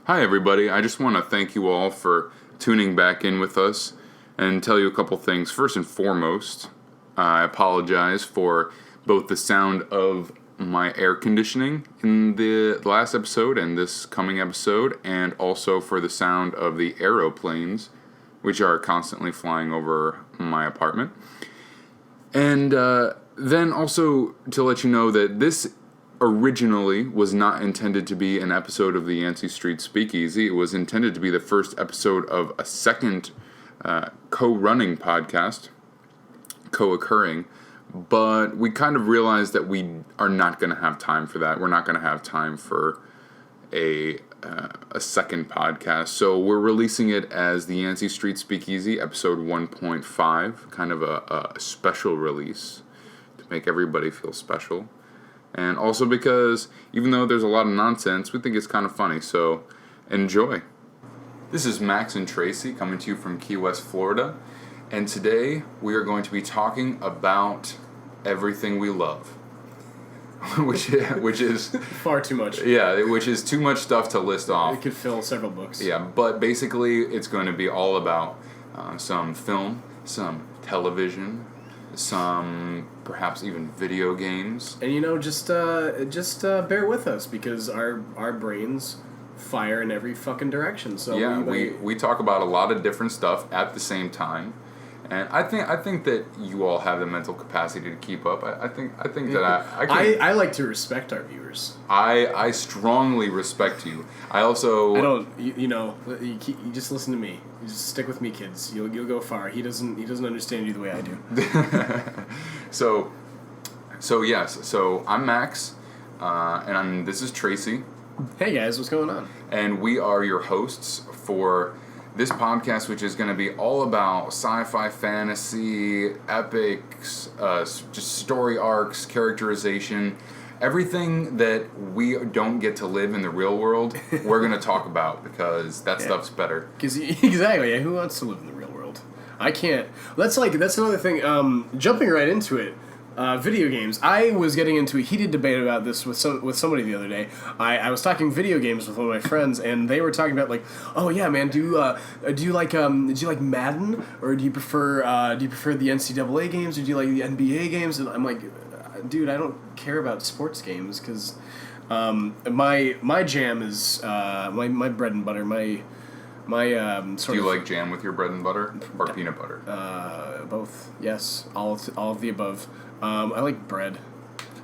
Hi, everybody. I just want to thank you all for tuning back in with us and tell you a couple things. First and foremost, I apologize for both the sound of my air conditioning in the last episode and this coming episode, and also for the sound of the aeroplanes, which are constantly flying over my apartment. And then also to let you know that this originally was not intended to be an episode of the Yancey Street Speakeasy. It was intended to be the first episode of a second co-running podcast, co-occurring, but we kind of realized that we are not going to have time for that. We're not going to have time for a second podcast, so we're releasing it as the Yancey Street Speakeasy, episode 1.5, kind of a special release to make everybody feel special. And also because, even though there's a lot of nonsense, we think it's kind of funny, so enjoy. This is Max and Tracey coming to you from Key West, Florida, and today we are going to be talking about everything we love, which is far too much. Yeah, which is too much stuff to list off. It could fill several books. Yeah, but basically it's going to be all about some film, some television, some perhaps even video games. And just bear with us because our brains fire in every fucking direction. So yeah, we talk about a lot of different stuff at the same time. And I think that you all have the mental capacity to keep up. I think that I like to respect our viewers. I strongly respect you. I don't. You just listen to me. You just stick with me, kids. You'll go far. He doesn't understand you the way I do. So yes. So I'm Max, and this is Tracey. Hey guys, what's going on? And we are your hosts for this podcast, which is going to be all about sci-fi, fantasy, epics, just story arcs, characterization, everything that we don't get to live in the real world, we're going to talk about because that stuff's better. Exactly. Yeah, who wants to live in the real world? I can't. That's another thing. Jumping right into it. Video games. I was getting into a heated debate about this with somebody the other day. I was talking video games with one of my friends, and they were talking about like, oh yeah, man, do you like Madden, or do you prefer the NCAA games, or do you like the NBA games? And I'm like, dude, I don't care about sports games because my jam is my bread and butter. My Do you like jam with your bread and butter or peanut butter? Both. Yes, all of the above. I like bread.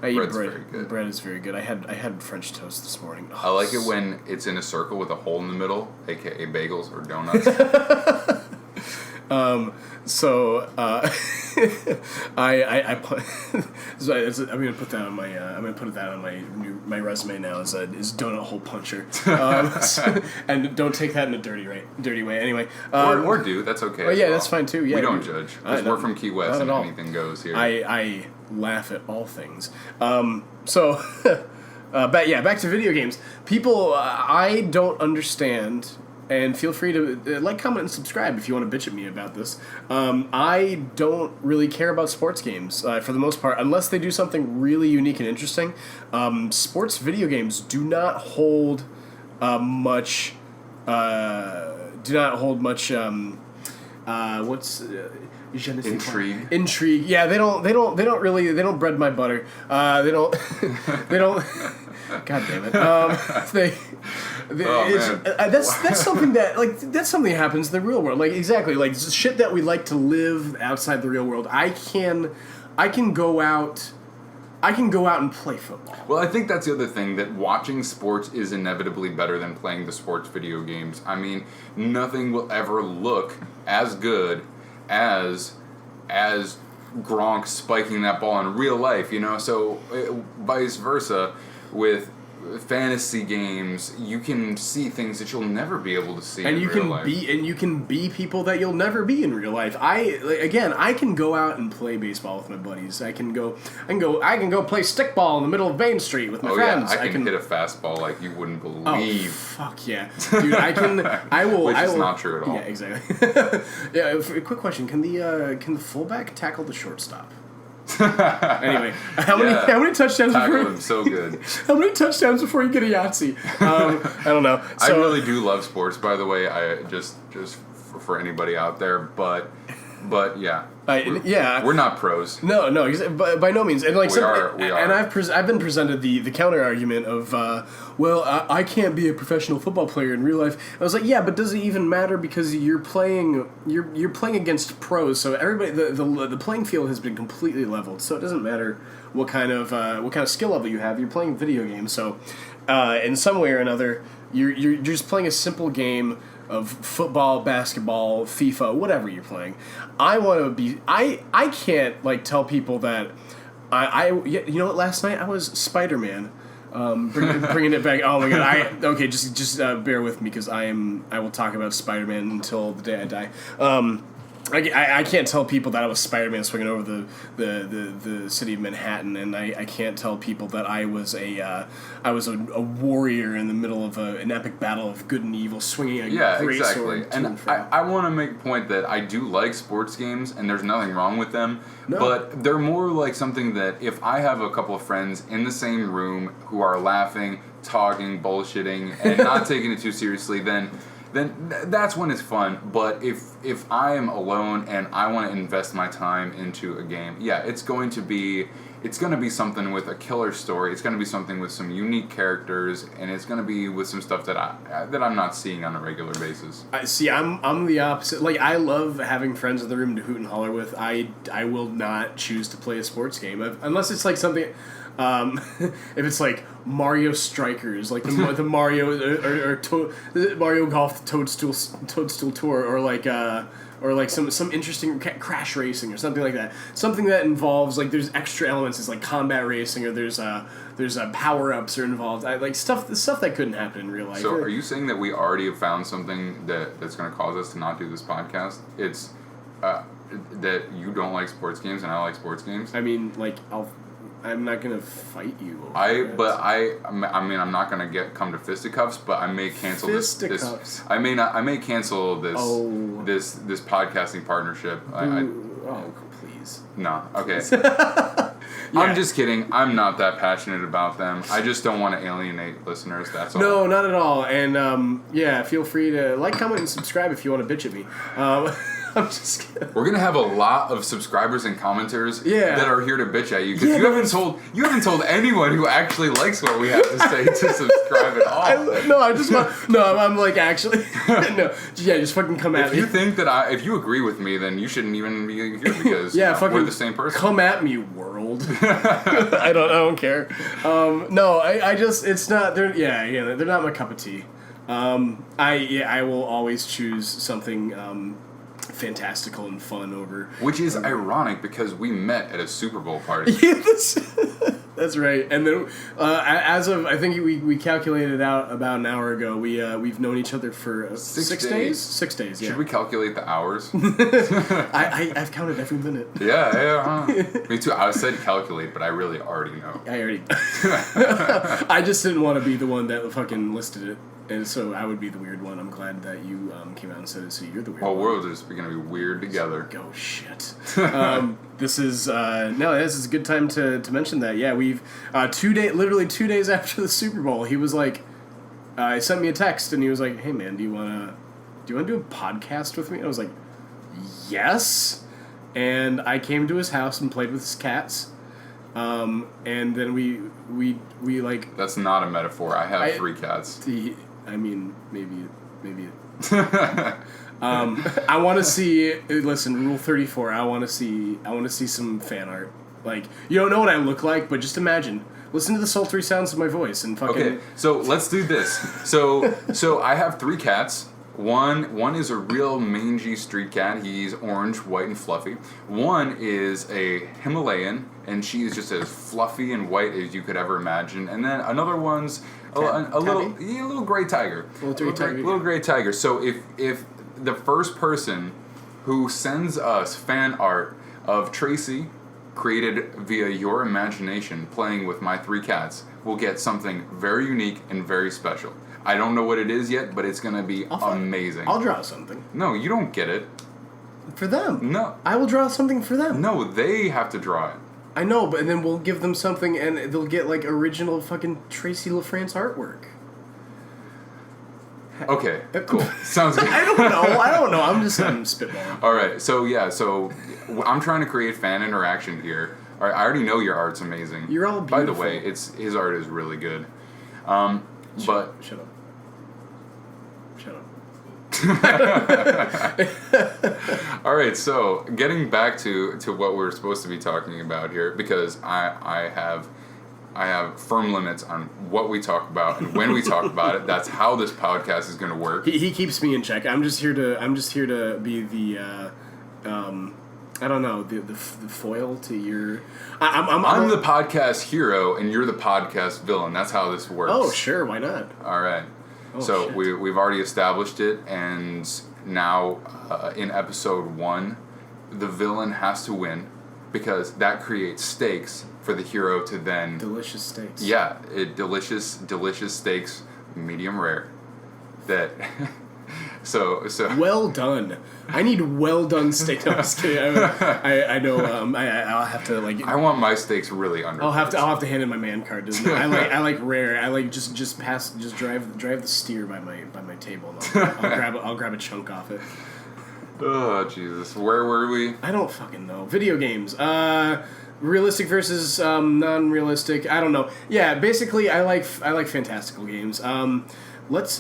I eat bread. Very good. Bread is very good. I had French toast this morning. I like it when it's in a circle with a hole in the middle, aka bagels or donuts. I'm gonna put that on my resume now as donut hole puncher. And don't take that in a dirty way. Anyway, or do, that's okay. Yeah, that's fine too. Yeah, we don't judge because we're from Key West and anything goes here. I laugh at all things. But yeah, back to video games. People, I don't understand. And feel free to like, comment, and subscribe if you want to bitch at me about this. I don't really care about sports games for the most part, unless they do something really unique and interesting. Sports video games do not hold much. What's intrigue? Intrigue. Yeah, they don't bread my butter. They don't. God damn it. That's something that's something that happens in the real world. Like, exactly, like shit that we like to live outside the real world. I can go out and play football. Well, I think that's the other thing, that watching sports is inevitably better than playing the sports video games. I mean, nothing will ever look as good as Gronk spiking that ball in real life, so vice versa with fantasy games, you can see things that you'll never be able to see in real life. And you can be people that you'll never be in real life. I can go out and play baseball with my buddies. I can go play stickball in the middle of Main Street with my friends. Yeah, I can hit a fastball like you wouldn't believe. Oh, fuck yeah. Dude, I will. Which is not true at all. Yeah, exactly. Yeah, quick question. Can the fullback tackle the shortstop? Anyway, how many touchdowns Tackle before? him so good. How many touchdowns before you get a Yahtzee? I don't know. I really do love sports, by the way. I just for anybody out there, but yeah. We're not pros. No, by no means. And like, we are. And I've been presented the counter argument of, I can't be a professional football player in real life. I was like, yeah, but does it even matter because you're playing against pros? So everybody, the playing field has been completely leveled. So it doesn't matter what kind of skill level you have. You're playing video games, so in some way or another, you're just playing a simple game of football, basketball, FIFA, whatever you're playing. I want to be. I can't tell people that you know what? Last night I was Spider-Man. Bringing it back. Oh my god! Just bear with me because I will talk about Spider-Man until the day I die. I can't tell people that I was Spider-Man swinging over the city of Manhattan, and I can't tell people that I was a warrior in the middle of an epic battle of good and evil, swinging a great sword. And I want to make a point that I do like sports games, and there's nothing wrong with them. No. But they're more like something that if I have a couple of friends in the same room who are laughing, talking, bullshitting, and not taking it too seriously, then that's when it's fun. But if I am alone and I want to invest my time into a game, it's going to be something with a killer story. It's going to be something with some unique characters, and it's going to be with some stuff that I'm not seeing on a regular basis. I'm the opposite. Like, I love having friends in the room to hoot and holler with. I will not choose to play a sports game unless it's like something. If it's like Mario Strikers, like the Mario or Mario Golf Toadstool Tour, or like some interesting crash racing or something like that. Something that involves there's extra elements, it's like combat racing, or there's power ups are involved. Like stuff that couldn't happen in real life. So are you saying that we already have found something that's going to cause us to not do this podcast? It's that you don't like sports games and I like sports games. I mean, I'm not gonna fight you. I'm not gonna come to fisticuffs, but I may cancel this. I may cancel this. Oh. This podcasting partnership. Please. No. Okay. I'm just kidding. I'm not that passionate about them. I just don't want to alienate listeners. That's all. No, not at all. And feel free to comment, and subscribe if you want to bitch at me. I'm just kidding. We're gonna have a lot of subscribers and commenters that are here to bitch at you because you haven't told anyone who actually likes what we have to say to subscribe at all. I'm like actually just fucking come at me. If you think that if you agree with me, then you shouldn't even be here because we're the same person. Come at me, world. I don't care. It's not. They're not my cup of tea. I will always choose something fantastical and fun over. Which is ironic because we met at a Super Bowl party. That's right. And then, as of I think we calculated out about an hour ago, we've known each other for 6 days. 6 days. Yeah. Should we calculate the hours? I've counted every minute. Yeah. Me too. I said calculate, but I really already know. I just didn't want to be the one that fucking listed it. And so I would be the weird one. I'm glad that you came out and said it, so you're the weird one. We're just going to be weird together. Oh, shit. This is a good time to mention that. Yeah, we've, literally 2 days after the Super Bowl, he was like, he sent me a text, and he was like, hey, man, do you want to do a podcast with me? And I was like, yes. And I came to his house and played with his cats. And then we That's not a metaphor. I have 3 cats. Maybe. I want to see. Listen, Rule 34. I want to see some fan art. You don't know what I look like, but just imagine. Listen to the sultry sounds of my voice and fucking. Okay, so let's do this. So I have 3 cats. One is a real mangy street cat. He's orange, white, and fluffy. One is a Himalayan, and she's just as fluffy and white as you could ever imagine. And then another one's a little gray tiger. Little gray tiger. So if the first person who sends us fan art of Tracey created via your imagination playing with my 3 cats will get something very unique and very special. I don't know what it is yet, but it's going to be amazing. I'll draw something. No, you don't get it. For them. No. I will draw something for them. No, they have to draw it. I know, but then we'll give them something, and they'll get like original fucking Tracey LaFrance artwork. Okay, cool. Sounds good. I don't know. I'm spitballing. All right, so I'm trying to create fan interaction here. All right, I already know your art's amazing. You're all beautiful. By the way, his art is really good. But shut up. all right, so getting back to what we're supposed to be talking about here, because I have firm limits on what we talk about and when we talk about it. That's how this podcast is going to work. He keeps me in check. I'm just here to be the I don't know, the foil to your. I'm the podcast hero and you're the podcast villain. That's how this works. Oh sure, why not? All right. Oh, so shit. we've already established it, and now in episode 1, the villain has to win, because that creates stakes for the hero to then... Delicious steaks. Yeah, delicious steaks, medium rare. That... so... Well done. I need well done steak. No, I'm just kidding. I know. I'll have to like. I want my steaks really under. I'll have to hand in my man card. I like rare. I like just drive the steer by my table. And I'll grab a chunk off it. Oh Jesus, where were we? I don't fucking know. Video games. Realistic versus non-realistic. I don't know. Yeah, basically, I like fantastical games. Let's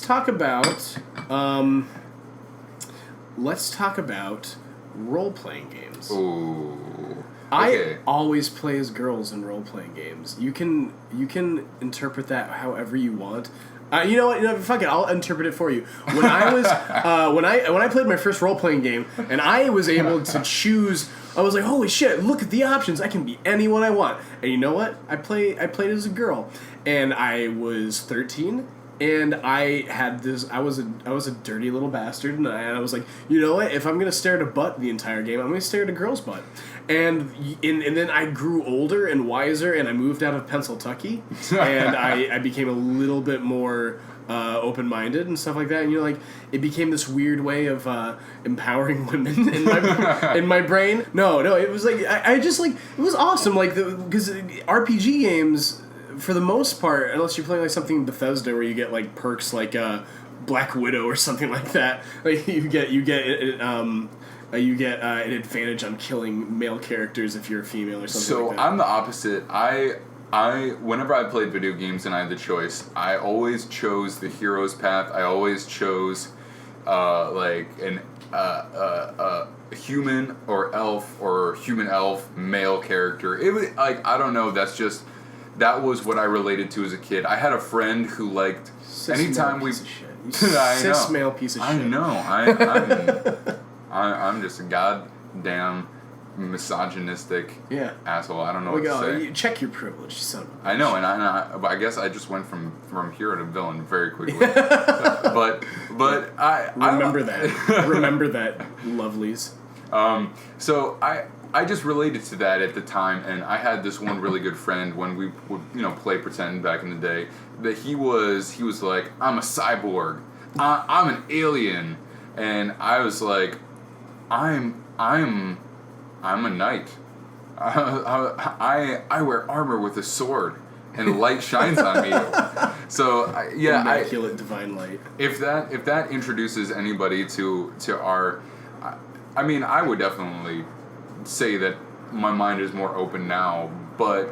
talk about role-playing games. Ooh. Okay. I always play as girls in role-playing games. You can interpret that however you want. You know what? Fuck it. I'll interpret it for you. When I was when I played my first role-playing game, and I was able to choose. I was like, holy shit! Look at the options. I can be anyone I want. And you know what? I played as a girl, and I was 13. And I had this. I was a dirty little bastard, and I was like, you know what? If I'm gonna stare at a butt the entire game, I'm gonna stare at a girl's butt. And then I grew older and wiser, and I moved out of Pennsylvania, and I became a little bit more open-minded and stuff like that. And like, it became this weird way of empowering women in my brain. No, it was like I just like it was awesome. Like because RPG games, for the most part, unless you're playing like something Bethesda where you get like perks like Black Widow or something like that, like you get an advantage on killing male characters if you're a female or something. So like that. I'm the opposite. I whenever I played video games and I had the choice, I always chose the hero's path. I always chose like a human or elf or human elf male character. It was like, I don't know. That was what I related to as a kid. I had a friend who liked anytime we. Cis male piece of shit. I know. I'm just a goddamn misogynistic asshole. I don't know what to say. Check your privilege, son. I know, and I guess I just went from hero to villain very quickly. but I remember that, lovelies. So I just related to that at the time, and I had this one really good friend when we would play pretend back in the day, that he was like, I'm a cyborg, I'm an alien, and I was like, I'm a knight. I wear armor with a sword, and light shines on me. So immaculate divine light. If that introduces anybody to our, I mean, I would definitely say that my mind is more open now, but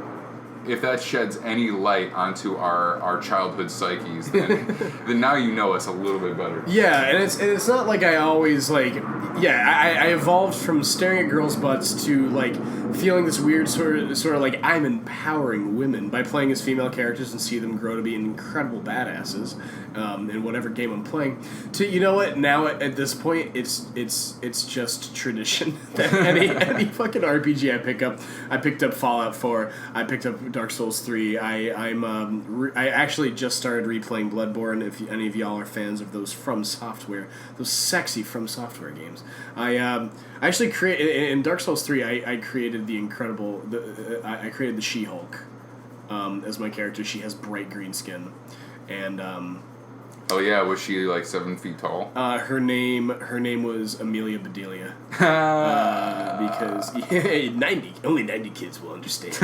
if that sheds any light onto our childhood psyches, then now you know us a little bit better. Yeah, and it's not like I always like. Yeah, I evolved from staring at girls' butts to like feeling this weird sort of like I'm empowering women by playing as female characters and see them grow to be incredible badasses in whatever game I'm playing. To you know what? Now at this point, it's just tradition that any fucking RPG I pick up. I picked up Fallout 4. I picked up Dark Souls 3. I actually just started replaying Bloodborne. If any of y'all are fans of those From Software, those sexy From Software games, I actually created in Dark Souls 3. I created I created the She-Hulk as my character. She has bright green skin, and Oh yeah, was she like 7 feet tall? Her name was Amelia Bedelia. Because only 90 kids will understand.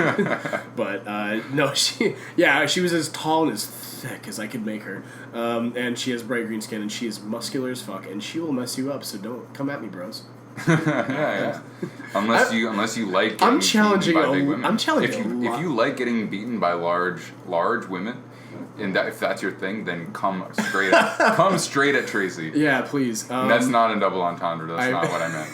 But no, she was as tall and as thick as I could make her. And she has bright green skin and she is muscular as fuck and she will mess you up. So don't come at me, bros. Yeah. Unless you like getting beaten by big women. I'm challenging if you like getting beaten by large women, and if that's your thing, then come straight at Tracey. Yeah, please. That's not a double entendre. That's not what I meant.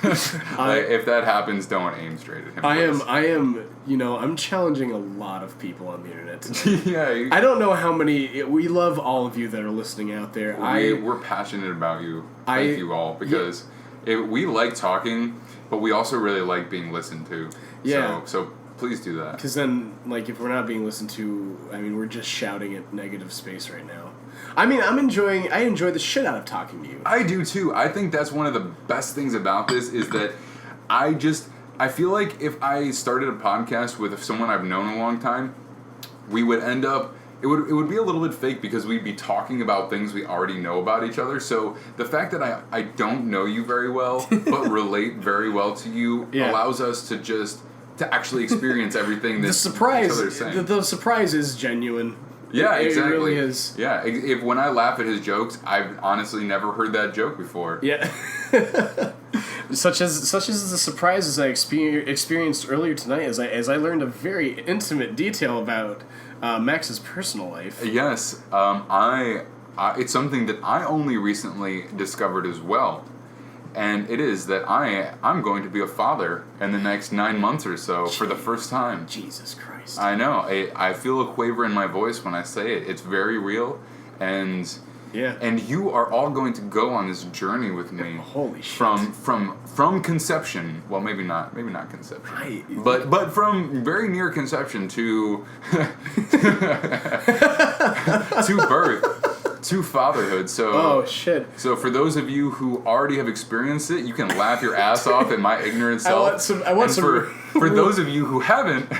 If that happens, don't aim straight at him. I am. I'm challenging a lot of people on the internet today. Yeah. I don't know how many. We love all of you that are listening out there. We're passionate about you. Thank you all because we like talking, but we also really like being listened to. Yeah. So please do that. Because then, if we're not being listened to, we're just shouting at negative space right now. I enjoy the shit out of talking to you. I do too. I think that's one of the best things about this is that I feel like if I started a podcast with someone I've known a long time, we would end up, it would be a little bit fake because we'd be talking about things we already know about each other. So the fact that I don't know you very well, but relate very well to you allows us to actually experience everything that each other is saying. The surprise is genuine. Yeah, exactly. It really is. Yeah, if when I laugh at his jokes, I've honestly never heard that joke before. Yeah. Such as the surprises I experienced earlier tonight as I learned a very intimate detail about Max's personal life. Yes, it's something that I only recently discovered as well. And it is that I'm going to be a father in the next 9 months or so for the first time. Jesus Christ. I know. I feel a quaver in my voice when I say it. It's very real. And you are all going to go on this journey with me. Holy shit. From conception. Well, maybe not conception. But from very near conception to to birth. To fatherhood. So shit. So for those of you who already have experienced it, you can laugh your ass off at my ignorant self. For those of you who haven't,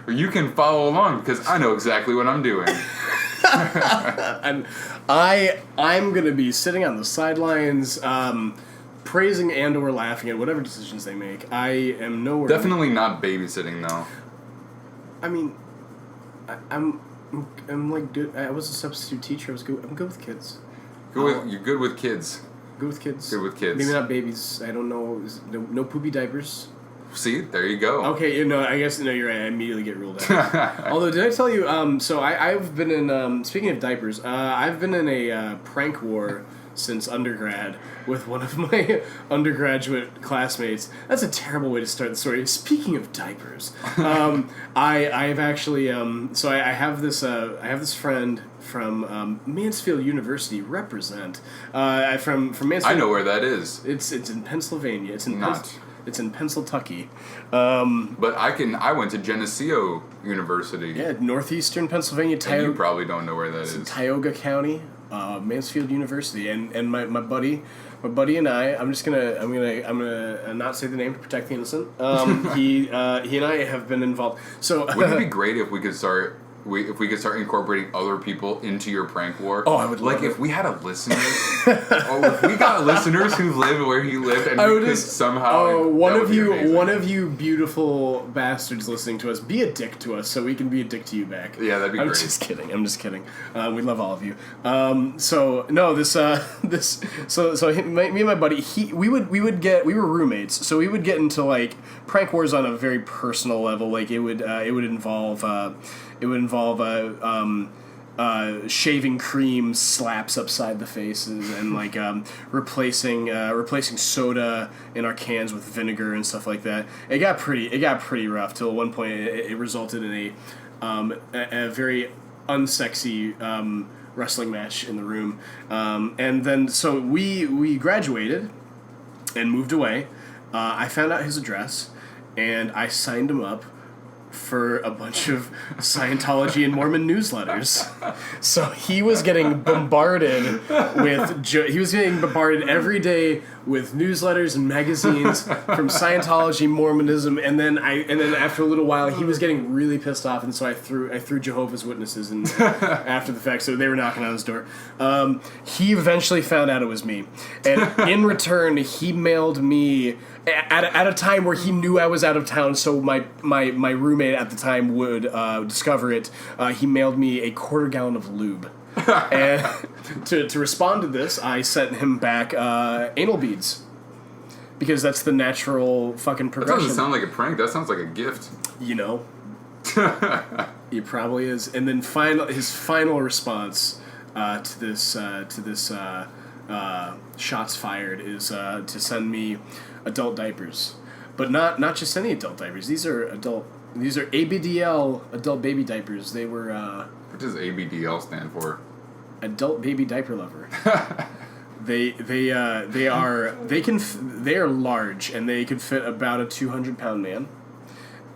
you can follow along because I know exactly what I'm doing. And I'm gonna be sitting on the sidelines, praising and or laughing at whatever decisions they make. I am nowhere. Definitely not babysitting though. I'm like, dude, I was a substitute teacher. I'm good with kids. You're good with kids. Good with kids. Good with kids. Maybe not babies. I don't know. No poopy diapers. See, there you go. Okay, I guess you're right. I immediately get ruled out. Although, did I tell you? So I've been in. Speaking of diapers, I've been in a prank war since undergrad with one of my undergraduate classmates. That's a terrible way to start the story. Speaking of diapers, I've actually so I have this friend from Mansfield University. Represent from Mansfield. I know where that is. It's in Pennsylvania. It's in Pennsyltucky. But I went to Geneseo University. Yeah, northeastern Pennsylvania. And you probably don't know where that is. Tioga County. Mansfield University, and my buddy and I'm gonna not say the name to protect the innocent. He and I have been involved. So wouldn't it be great if we could start incorporating other people into your prank war? Oh, I would love it. If we had a listener, if we got listeners who live where you live, and we could somehow. One of you beautiful bastards listening to us, be a dick to us so we can be a dick to you back. Yeah, that'd be great. I'm just kidding. We love all of you. So me and my buddy, we were roommates, so we would get into like prank wars on a very personal level. Like it would involve shaving cream slaps upside the faces and like replacing soda in our cans with vinegar and stuff like that. It got pretty rough till at one point it resulted in a very unsexy wrestling match in the room. And then so we graduated and moved away. I found out his address and I signed him up for a bunch of Scientology and Mormon newsletters. So he was getting bombarded every day with newsletters and magazines from Scientology, Mormonism, and then after a little while he was getting really pissed off, and so I threw Jehovah's Witnesses in after the fact. So they were knocking on his door. He eventually found out it was me, and in return he mailed me at a time where he knew I was out of town, so my roommate at the time would discover it. He mailed me a quarter gallon of lube. And to respond to this, I sent him back anal beads. Because that's the natural fucking progression. That doesn't sound like a prank. That sounds like a gift. You know. He probably is. And then his final response to this shots fired is to send me adult diapers. But not just any adult diapers. These are ABDL adult baby diapers. They were What does ABDL stand for? Adult baby diaper lover. They are large and they can fit about a 200-pound man.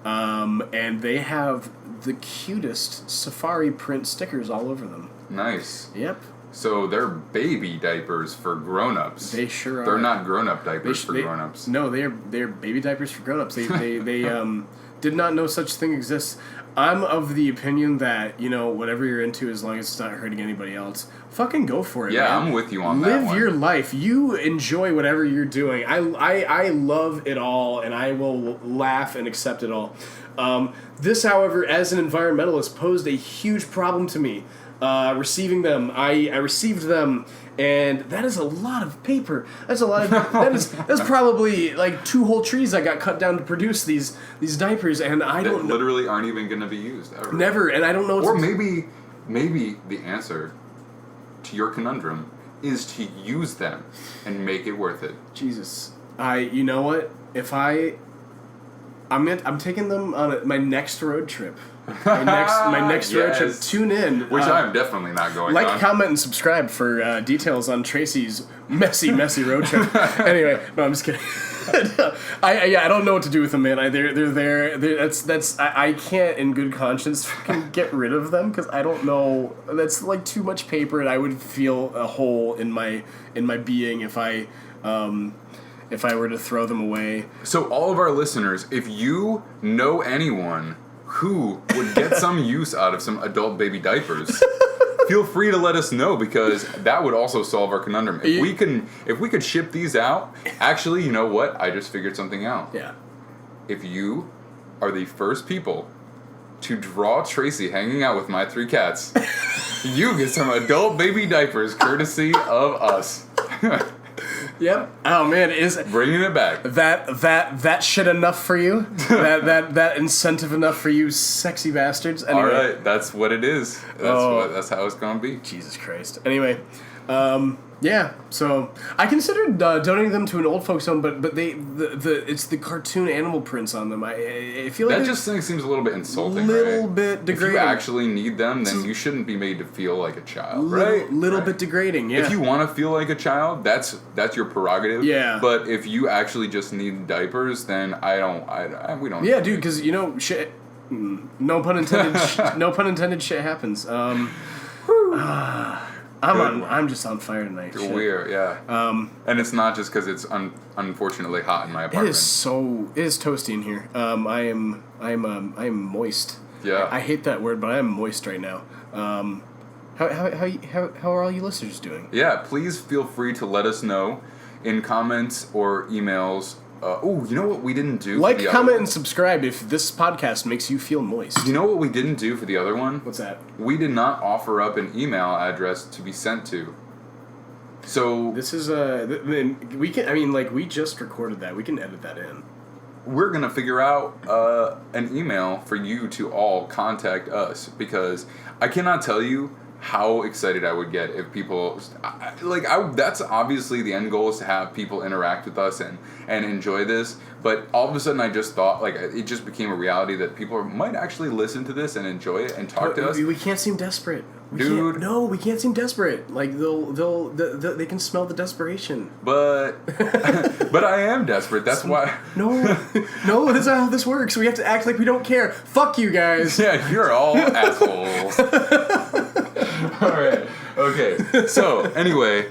And they have the cutest safari print stickers all over them. Nice. Yep. So they're baby diapers for grown-ups. They sure are. They're not grown-up diapers for grown-ups. No, they're baby diapers for grown-ups. They did not know such thing exists. I'm of the opinion that, whatever you're into, as long as it's not hurting anybody else, fucking go for it. Yeah, man. I'm with you on that one. Live your life. You enjoy whatever you're doing. I love it all, and I will laugh and accept it all. This, however, as an environmentalist, posed a huge problem to me. Receiving them, I received them, and that is a lot of paper. That's a lot of that's probably like 2 whole trees I got cut down to produce these diapers, and I don't literally aren't even going to be used ever. Never, and I don't know. Or maybe the answer to your conundrum is to use them and make it worth it. Jesus, you know what? If I'm taking them on my next road trip. My next road trip. Tune in. Which I'm definitely not going on. Like, comment, and subscribe for details on Tracey's messy road trip. Anyway, no, I'm just kidding. I don't know what to do with them, man. They're there. I can't, in good conscience, fucking get rid of them because I don't know. That's like too much paper, and I would feel a hole in my being if I were to throw them away. So all of our listeners, if you know anyone who would get some use out of some adult baby diapers, feel free to let us know, because that would also solve our conundrum. If we could ship these out, actually, you know what? I just figured something out. Yeah. If you are the first people to draw Tracey hanging out with my 3 cats, you get some adult baby diapers courtesy of us. Yep. Oh man, is bringing it back. That shit enough for you? that incentive enough for you, sexy bastards? Anyway. All right, that's what it is. That's how it's gonna be. Jesus Christ. Anyway, yeah. So I considered donating them to an old folks home, but it's the cartoon animal prints on them. I feel like that just seems a little bit insulting. Little right? bit degrading. If you actually need them, then you shouldn't be made to feel like a child, right? Little bit degrading. Yeah. If you want to feel like a child, that's your prerogative. Yeah. But if you actually just need diapers, then we don't. Yeah, dude, because shit. No pun intended. No pun intended. Shit happens. I'm just on fire tonight. You're weird, yeah. And it's not just because it's unfortunately hot in my apartment. It is toasty in here. I am moist. Yeah. I hate that word, but I am moist right now. How are all you listeners doing? Yeah, please feel free to let us know in comments or emails. You know what we didn't do? Like, comment, and subscribe if this podcast makes you feel moist. You know what we didn't do for the other one? What's that? We did not offer up an email address to be sent to. So this is we can. I mean, like, we just recorded that. We can edit that in. We're gonna figure out an email for you to all contact us, because I cannot tell you how excited I would get if people that's obviously the end goal, is to have people interact with us and enjoy this, but all of a sudden I just thought, like, it just became a reality that people might actually listen to this and enjoy it and talk to us. We can't seem desperate. We can't seem desperate. Like, they can smell the desperation. But I am desperate. That's why. No, that's not how this works. We have to act like we don't care. Fuck you guys. Yeah, you're all assholes. All right. Okay. So anyway,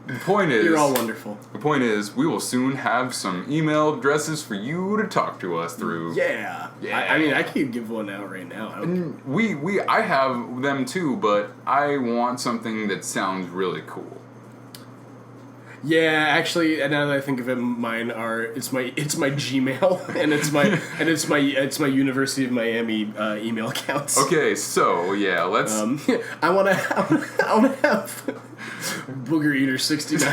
The point is, you're all wonderful. The point is, we will soon have some email addresses for you to talk to us through. Yeah. I mean, I could give one out right now. I have them too, but I want something that sounds really cool. Yeah, actually, now that I think of it, mine are it's my Gmail and it's my University of Miami email accounts. Okay, so yeah, let's. I want to have Booger Eater 69.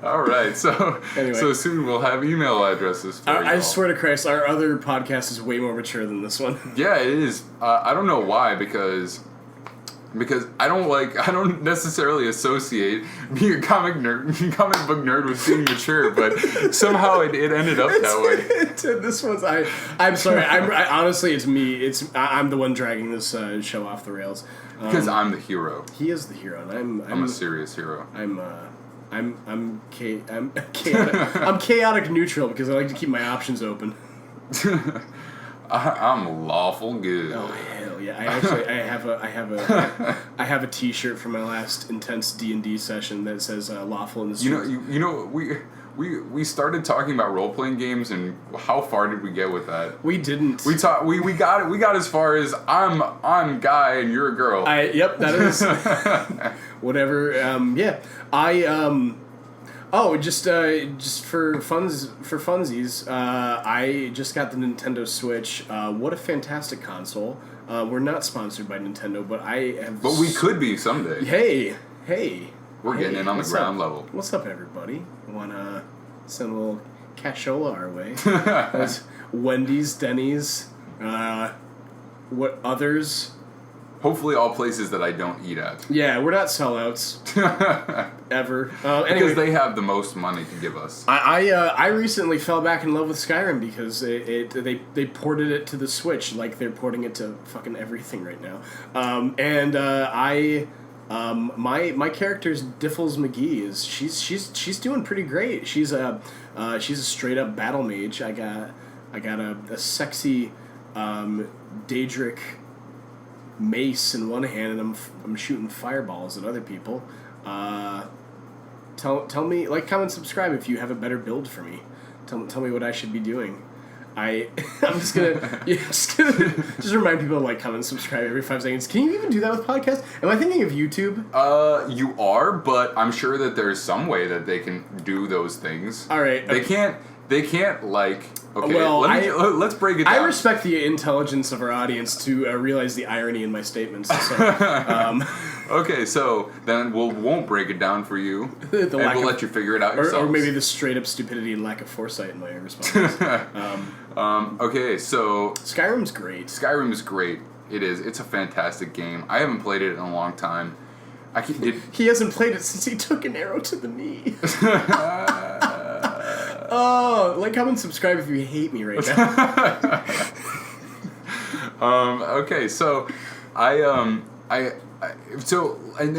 All right, so anyway. So soon we'll have email addresses for you. I swear to Christ, our other podcast is way more mature than this one. Yeah, it is. I don't know why, because I don't necessarily associate being a comic book nerd with being mature, but somehow it ended up that way. This one's I'm sorry. I honestly, it's me. I'm the one dragging this show off the rails. Because I'm the hero. He is the hero, and I'm a serious hero. I'm chaotic. I'm chaotic neutral because I like to keep my options open. I'm lawful good. Oh hell yeah! I have a T-shirt from my last intense D&D session that says "lawful in the streets." You know we started talking about role playing games, and how far did we get with that? We didn't. We got as far as I'm guy and you're a girl. Yep, that is whatever. Yeah, Oh, just for funsies, I just got the Nintendo Switch. What a fantastic console! We're not sponsored by Nintendo, but I have. But we could be someday. Hey. We're getting in on the ground level. What's up, everybody? Wanna send a little cashola our way? That's Wendy's, Denny's, what others? Hopefully all places that I don't eat at. Yeah, we're not sellouts. Ever. Anyway, because they have the most money to give us. I recently fell back in love with Skyrim because they ported it to the Switch like they're porting it to fucking everything right now. My character's Diffles McGee she's doing pretty great. She's a straight up battle mage. I got a sexy Daedric mace in one hand, and I'm shooting fireballs at other people. Tell me, like, comment, subscribe if you have a better build for me. Tell me what I should be doing. I'm just gonna just remind people to like, comment, subscribe every 5 seconds. Can you even do that with podcasts? Am I thinking of YouTube? You are, but I'm sure that there's some way that they can do those things. All right, they can't like. Okay, well, let's break it down. I respect the intelligence of our audience to realize the irony in my statements. So, okay, so then we won't break it down for you, and we'll let you figure it out yourself. Or maybe the straight up stupidity and lack of foresight in my responses. Okay, so Skyrim's great. Skyrim is great. It is. It's a fantastic game. I haven't played it in a long time. He hasn't played it since he took an arrow to the knee. Oh, like, comment, subscribe if you hate me right now. Okay, so and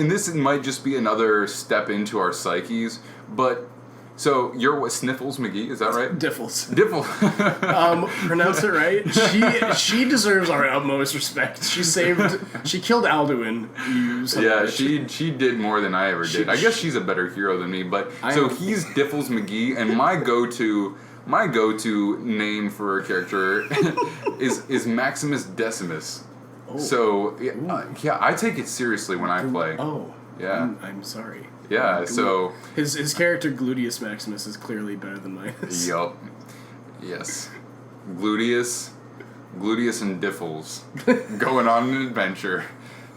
this might just be another step into our psyches, but so you're what, Sniffles McGee, is that right? Diffles. Pronounce it right. She deserves our utmost respect. She killed Alduin. Yeah, she did more than I ever did. I guess she's a better hero than me, but he's Diffles McGee, and my go-to name for a character is Maximus Decimus. Oh. So yeah, I take it seriously when I play. Oh. Yeah. I'm sorry. Yeah, so his character Gluteus Maximus is clearly better than mine. Yup. Yes. Gluteus and Diffles going on an adventure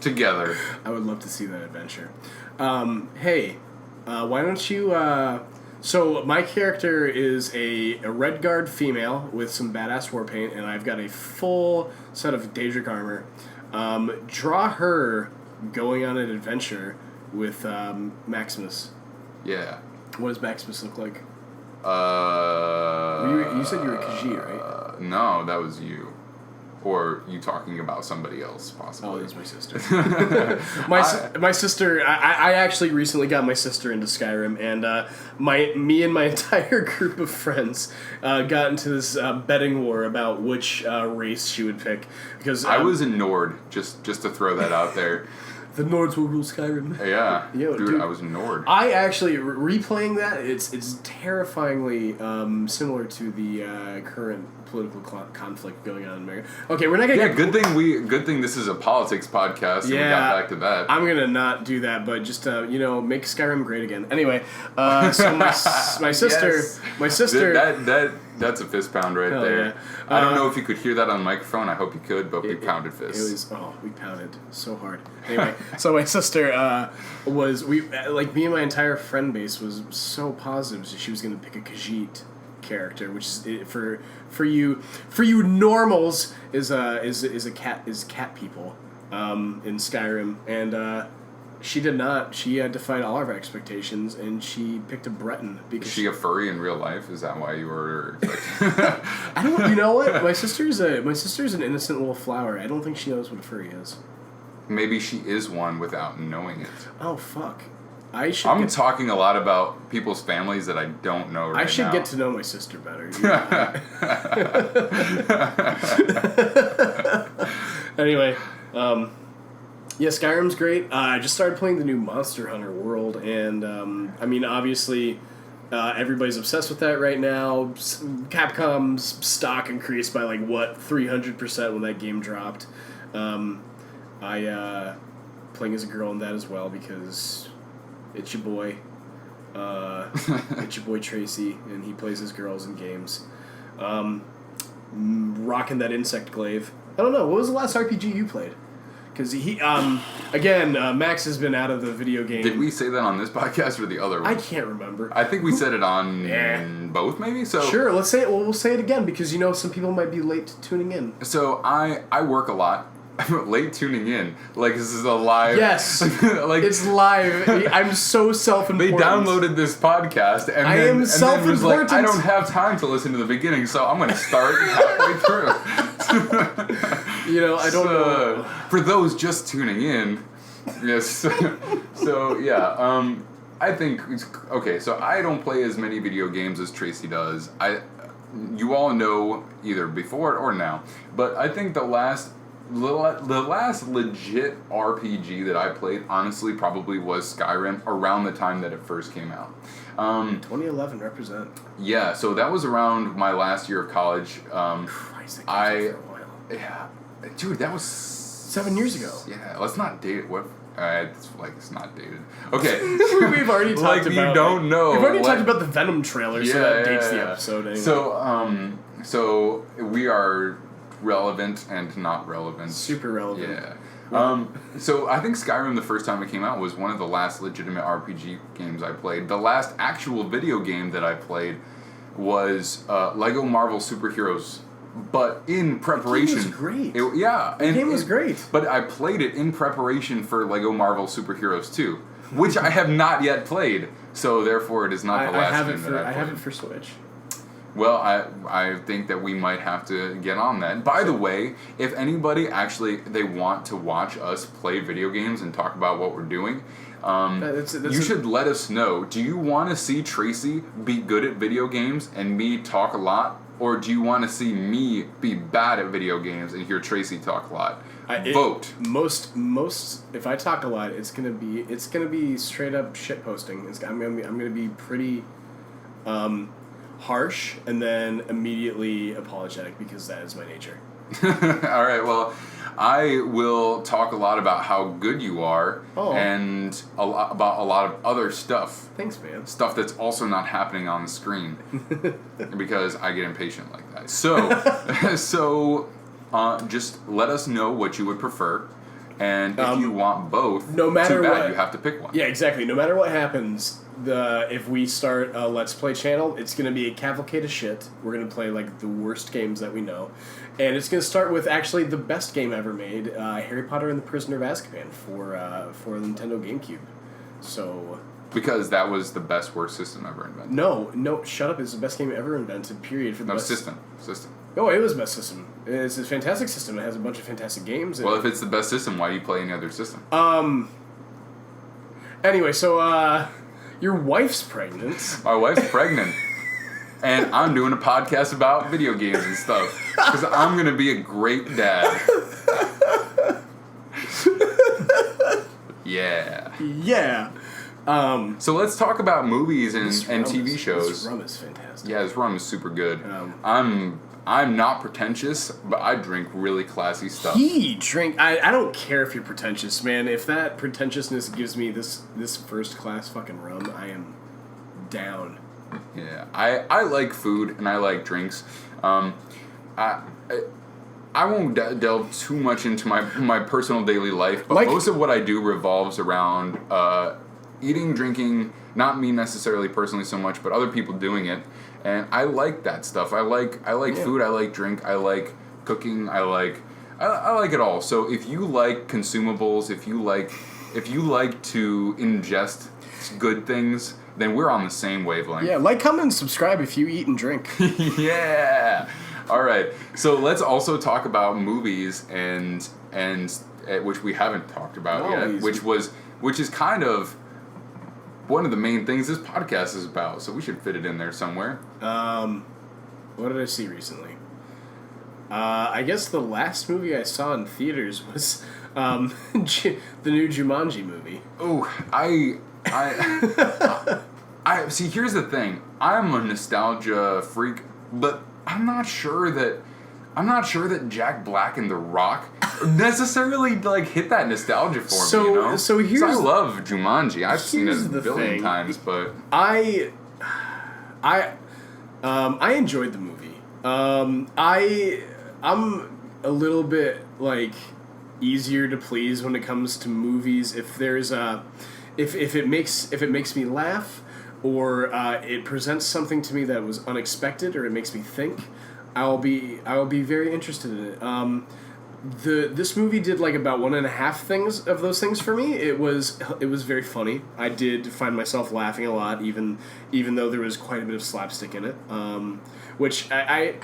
together. I would love to see that adventure. Hey, why don't you so my character is a Redguard female with some badass war paint, and I've got a full set of Daedric armor. Draw her going on an adventure with Maximus. Yeah. What does Maximus look like? You said you were Khajiit, right? No, that was you. Or you talking about somebody else, possibly? Oh, it's my sister. My sister. I actually recently got my sister into Skyrim, and me and my entire group of friends got into this betting war about which race she would pick. Because I was in Nord, just to throw that out there. The Nords will rule Skyrim. Yeah, Yo, dude, I was in Nord. I actually replaying that. It's terrifyingly similar to the current political conflict going on in America. Okay, we're not gonna. Yeah, good thing this is a politics podcast. And we got back to that. I'm gonna not do that, but just make Skyrim great again. Anyway, so my sister, Yes. my sister. That's a fist pound right Hell there. yeah. I don't know if you could hear that on the microphone. I hope you could, but we pounded fists. We pounded so hard. Anyway, so my sister me and my entire friend base was so positive that she was gonna pick a Khajiit character, which is for you normals is cat people in Skyrim, and she did not. She defied all of our expectations, and she picked a Breton because Is she a furry in real life? Is that why you were expecting? I don't. You know what? My sister's an innocent little flower. I don't think she knows what a furry is. Maybe she is one without knowing it. Oh fuck! I'm talking a lot about people's families that I don't know right now. I should get to know my sister better. Anyway, yeah, Skyrim's great. I just started playing the new Monster Hunter World, and obviously, everybody's obsessed with that right now. Capcom's stock increased by 300% when that game dropped. I playing as a girl in that as well because it's your boy. It's your boy Tracey, and he plays as girls in games. Rocking that insect glaive. I don't know. What was the last RPG you played? Because Max has been out of the video game. Did we say that on this podcast or the other one? I can't remember. I think we said it on both, maybe. So sure, let's say it. Well, we'll say it again because some people might be late to tuning in. So I work a lot. Late tuning in, this is a live. Yes, it's live. I'm so self-important. They downloaded this podcast, and I am self-important. Then was I don't have time to listen to the beginning, so I'm going to start halfway through. I don't know. For those just tuning in, yes. So yeah, I think okay. So I don't play as many video games as Tracey does. You all know either before or now, but I think the last legit RPG that I played, honestly, probably was Skyrim around the time that it first came out. 2011 represent. Yeah, so that was around my last year of college. Christ, that came out for a while. Yeah, dude, that was 7 years ago. Yeah, let's not date it. What? It's not dated. Okay, we've already talked about. You don't know. We've already talked about the Venom trailer, so that dates the episode anyway. So we are relevant and not relevant. Super relevant. Yeah. So I think Skyrim, the first time it came out, was one of the last legitimate RPG games I played. The last actual video game that I played was Lego Marvel Superheroes, but in preparation. The game was great. The game was great. But I played it in preparation for Lego Marvel Superheroes 2, which I have not yet played. So therefore, it is not the last game that I played. I have it for Switch. Well, I think that we might have to get on that. By the way, if anybody they want to watch us play video games and talk about what we're doing, you should let us know. Do you want to see Tracey be good at video games and me talk a lot? Or do you want to see me be bad at video games and hear Tracey talk a lot? Vote. Most. If I talk a lot, it's gonna be straight up shit posting. I'm gonna be pretty harsh and then immediatally apologetic because that is my nature. All right. Well, I will talk a lot about how good you are and about a lot of other stuff. Thanks, man. Stuff that's also not happening on the screen because I get impatient like that. So, just let us know what you would prefer, and if you want both, no matter too bad, what, you have to pick one. Yeah, exactly. No matter what happens, if we start a Let's Play channel, it's going to be a cavalcade of shit. We're going to play the worst games that we know. And it's going to start with actually the best game ever made, Harry Potter and the Prisoner of Azkaban for the Nintendo GameCube. So... Because that was the best worst system ever invented. No, shut up. It's the best game ever invented, period. For the best system. Oh, it was best system. It's a fantastic system. It has a bunch of fantastic games. Well, if it's the best system, why do you play any other system? Anyway, so your wife's pregnant. My wife's pregnant. And I'm doing a podcast about video games and stuff. Because I'm going to be a great dad. Yeah. Yeah. So let's talk about movies and TV shows. This rum is fantastic. Yeah, this rum is super good. I'm not pretentious, but I drink really classy stuff. I don't care if you're pretentious, man. If that pretentiousness gives me this first class fucking rum, I am down. Yeah, I like food and I like drinks. I won't delve too much into my personal daily life, but most of what I do revolves around eating, drinking. Not me necessarily personally so much, but other people doing it, and I like that stuff. I like food. I like drink. I like cooking. I like it all. So if you like consumables, if you like to ingest good things, then we're on the same wavelength. Yeah, like, comment, and subscribe if you eat and drink. Yeah. All right. So let's also talk about movies and which we haven't talked about yet, which is kind of one of the main things this podcast is about. So we should fit it in there somewhere. What did I see recently? I guess the last movie I saw in theaters was the new Jumanji movie. Oh, I see. Here's the thing. I'm a nostalgia freak, but I'm not sure that Jack Black and The Rock necessarily hit that nostalgia for me. You know? So I love Jumanji. I've seen it a billion times, but I enjoyed the movie. I'm a little bit easier to please when it comes to movies if there's if it makes me laugh, or it presents something to me that was unexpected, or it makes me think, I'll be very interested in it. This movie did about 1.5 of those things for me. It was very funny. I did find myself laughing a lot, even though there was quite a bit of slapstick in it. Which I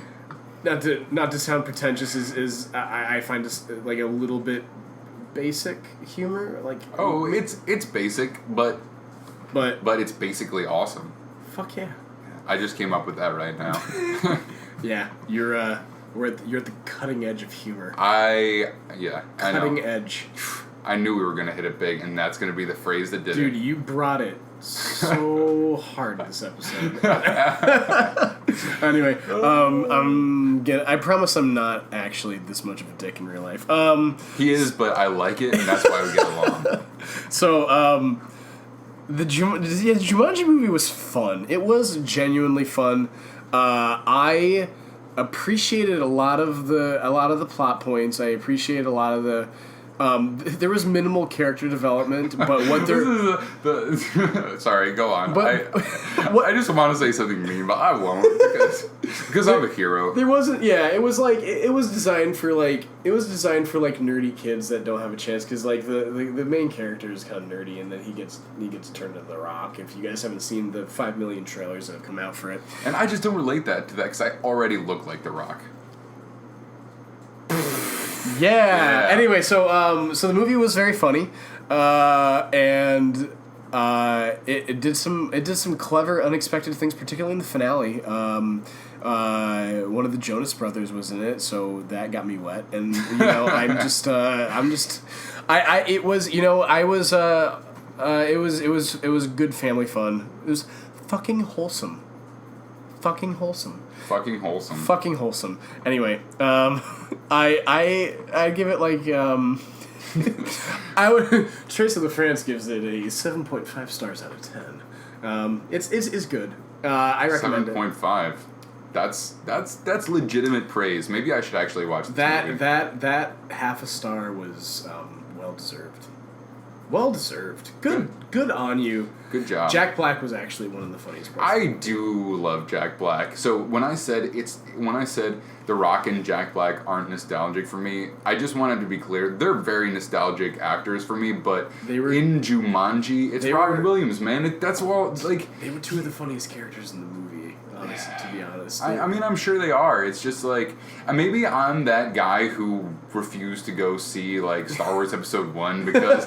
not to sound pretentious is I find this a little bit basic humor. It's basic, but it's basically awesome. Fuck yeah! I just came up with that right now. Yeah, you're at the cutting edge of humor. Cutting edge. I knew we were gonna hit it big, and that's gonna be the phrase that did it. Dude, you brought it so hard this episode. Anyway, I promise I'm not actually this much of a dick in real life. He is, but I like it, and that's why we get along. So, the Jumanji movie was fun. It was genuinely fun. I appreciated a lot of the plot points. I appreciated a lot of the. There was minimal character development, but what there. Sorry, go on. But I just want to say something mean, but I won't because I'm a hero. There wasn't. Yeah, it was it was designed for nerdy kids that don't have a chance, because the main character is kind of nerdy, and then he gets turned into The Rock. If you guys haven't seen the 5 million trailers that have come out for it, and I just don't relate that to that because I already look like The Rock. Yeah. Anyway, so the movie was very funny, and it did some clever, unexpected things, particularly in the finale. One of the Jonas Brothers was in it, so that got me wet, and it was good family fun. It was fucking wholesome. Fucking wholesome. Fucking wholesome. Fucking wholesome. Anyway, I give it I would. Tracey LaFrance gives it a 7.5 stars out of 10. It's good. I recommend 7.5. That's legitimate praise. Maybe I should actually watch this movie. That half a star was well deserved. Well deserved. Good on you. Good job. Jack Black was actually one of the funniest parts. I do love Jack Black. So when I said The Rock and Jack Black aren't nostalgic for me, I just wanted to be clear. They're very nostalgic actors for me, but in Jumanji, it's Robin Williams, man. That's all. They were two of the funniest characters in the movie. honestly, to be honest. I mean, I'm sure they are. It's just like, maybe I'm that guy who refused to go see, like, Star Wars Episode 1 because,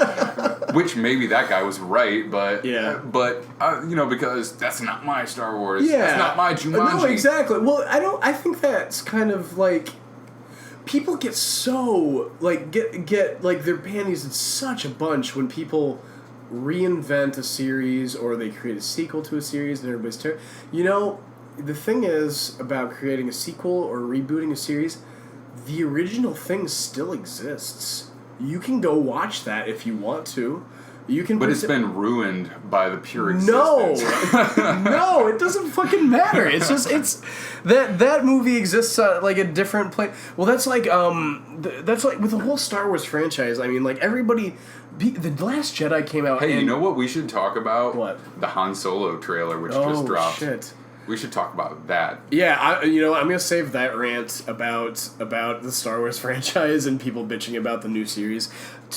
which maybe that guy was right, but, because that's not my Star Wars. Yeah. That's not my Jumanji. No, exactly. Well, I think that's kind of, like, people get so, like, get like, their panties in such a bunch when people reinvent a series or they create a sequel to a series and everybody's the thing is about creating a sequel or rebooting a series, the original thing still exists. You can go watch that if you want to. You can, but it's been ruined by the pure existence. No, it doesn't fucking matter. It's just that movie exists like a different place. Well, that's like with the whole Star Wars franchise. I mean, like everybody, the Last Jedi came out. Hey, you know what we should talk about? What? The Han Solo trailer, which just dropped. Oh shit. We should talk about that. Yeah, I'm gonna save that rant about the Star Wars franchise and people bitching about the new series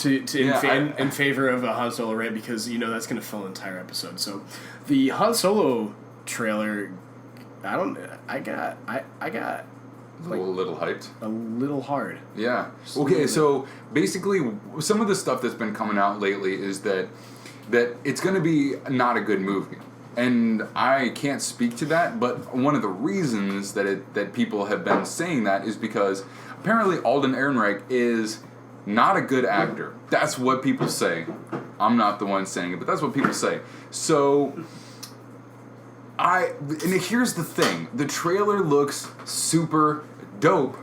in favor of a Han Solo rant because that's gonna fill an entire episode. So, the Han Solo trailer, I got a little hyped. A little hard. Yeah. Okay, so basically, some of the stuff that's been coming out lately is that it's gonna be not a good movie. And I can't speak to that, but one of the reasons that people have been saying that is because apparently Alden Ehrenreich is not a good actor. That's what people say. I'm not the one saying it, but that's what people say. So, here's the thing. The trailer looks super dope,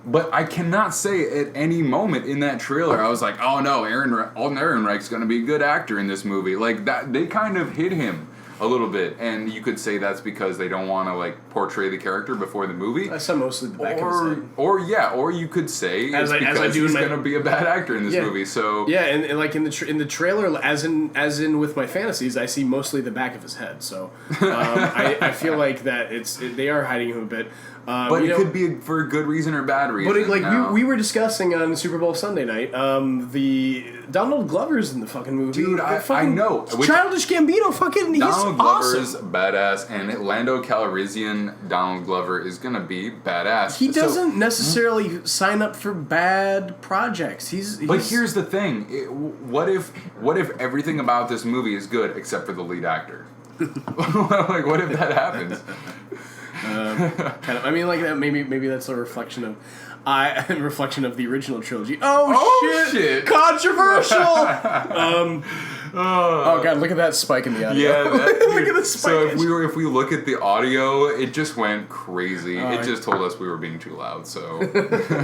but I cannot say at any moment in that trailer I was like, oh no, Alden Ehrenreich's going to be a good actor in this movie. Like, that they kind of hid him a little bit, and you could say that's because they don't want to like portray the character before the movie. I saw mostly the back of his head. Or you could say it's because he's going to be a bad actor in this movie. So yeah, and like in the trailer, as in with my fantasies, I see mostly the back of his head. So I feel like that they are hiding him a bit. But it could be for a good reason or bad reason. But we were discussing on Super Bowl Sunday night, the Donald Glover's in the fucking movie. Dude, I know. Childish Gambino, fucking Donald Glover is awesome. Badass, and Lando Calrissian Donald Glover is gonna be badass. He doesn't necessarily sign up for bad projects. But here's the thing: what if everything about this movie is good except for the lead actor? Like, what if that happens? Kind of. I mean, like that. Maybe that's a reflection of the original trilogy. Oh shit! Controversial. Oh god! Look at that spike in the audio. Yeah, look at the spike. So if we look at the audio, it just went crazy. It just told us we were being too loud. So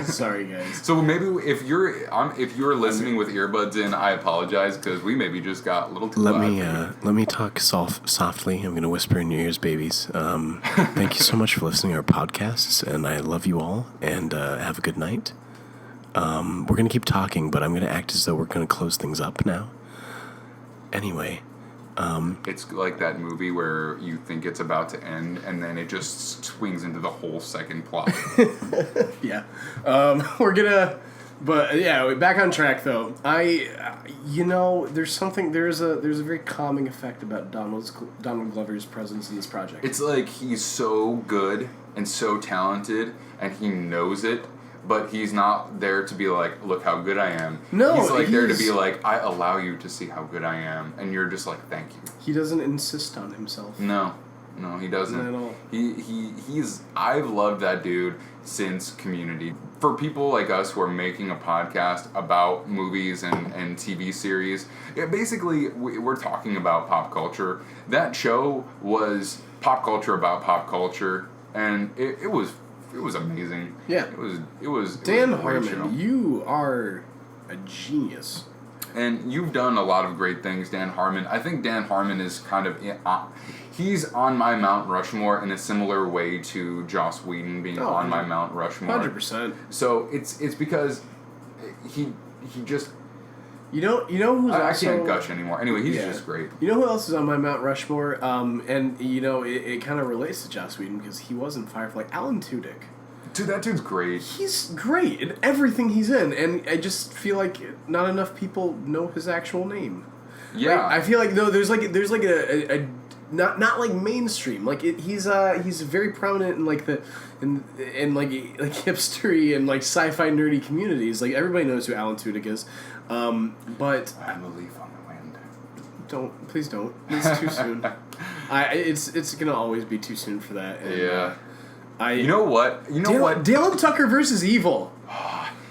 sorry, guys. So maybe if you're listening with earbuds in, I apologize because we maybe just got a little too loud. Let me talk softly. I'm gonna whisper in your ears, babies. Thank you so much for listening to our podcasts, and I love you all. And have a good night. We're gonna keep talking, but I'm gonna act as though we're gonna close things up now. Anyway, it's like that movie where you think it's about to end, and then it just swings into the whole second plot. Yeah, we're gonna, but yeah, back on track though. There's a very calming effect about Donald Glover's presence in this project. It's like he's so good and so talented, and he knows it. But he's not there to be like, look how good I am. No, he's there to be like, I allow you to see how good I am, and you're just like, thank you. He doesn't insist on himself. No, he doesn't. Not at all. He's. I've loved that dude since Community. For people like us who are making a podcast about movies and TV series, basically we're talking about pop culture. That show was pop culture about pop culture, and it was amazing. Yeah. It was Dan a great show. Harmon, you are a genius. And you've done a lot of great things, Dan Harmon. I think Dan Harmon is kind of he's on my Mount Rushmore in a similar way to Joss Whedon being on my Mount Rushmore. 100%. So it's because he just You know who's I also... can't gush anymore. Anyway, he's just great. You know who else is on my Mount Rushmore? And it kind of relates to Joss Whedon because he was in Firefly. Alan Tudyk. Dude, that dude's great. He's great in everything he's in, and I just feel like not enough people know his actual name. Yeah, I feel like there's a not like mainstream. Like he's very prominent in like in like hipstery and like sci-fi nerdy communities. Like everybody knows who Alan Tudyk is, but I'm a leaf on the wind. Please don't. It's too soon. It's gonna always be too soon for that. And, you know what? Dale Tucker versus Evil.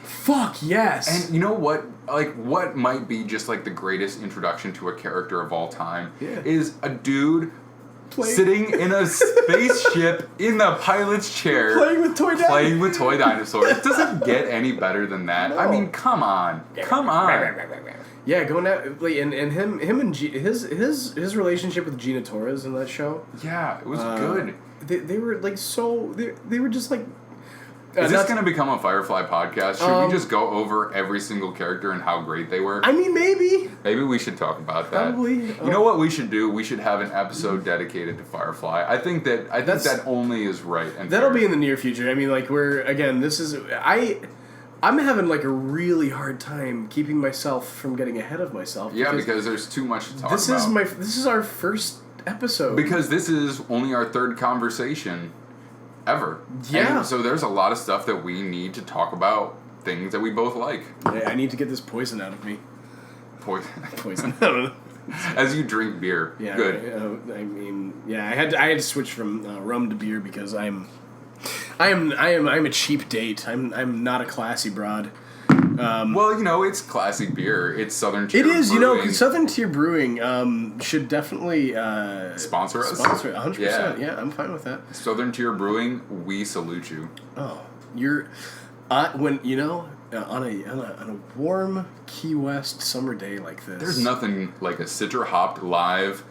Fuck yes. And you know what? Like, what might be just like the greatest introduction to a character of all time is a dude sitting in a spaceship in the pilot's chair, playing with toy dinosaurs. It doesn't get any better than that. No. I mean, come on. Yeah, going out like and him and his relationship with Gina Torres in that show. Yeah, it was good. They were like they were just like. Is this going to become a Firefly podcast? Should we just go over every single character and how great they were? I mean, maybe. Maybe we should talk about that. Probably. You know what we should do? We should have an episode dedicated to Firefly. I think that only is right. And that'll fair. be in the near future. I mean, like I'm having like a really hard time keeping myself from getting ahead of myself. Yeah, because there's too much to talk about. This is our first episode. Because this is only our third conversation ever. Yeah. And so there's a lot of stuff that we need to talk about, things that we both like. Yeah, I need to get this poison out of me. Poison. I don't know. As you drink beer. Yeah. Good. I mean, yeah, I had to switch from rum to beer because I'm a cheap date. I'm not a classy broad. Well, it's classy beer. It's Southerntier Brewing. It is, Southerntier Brewing should definitely sponsor us. Sponsor it, 100%. Yeah, I'm fine with that. Southerntier Brewing, we salute you. Oh, you're when on a warm Key West summer day like this. There's nothing like a citra hopped live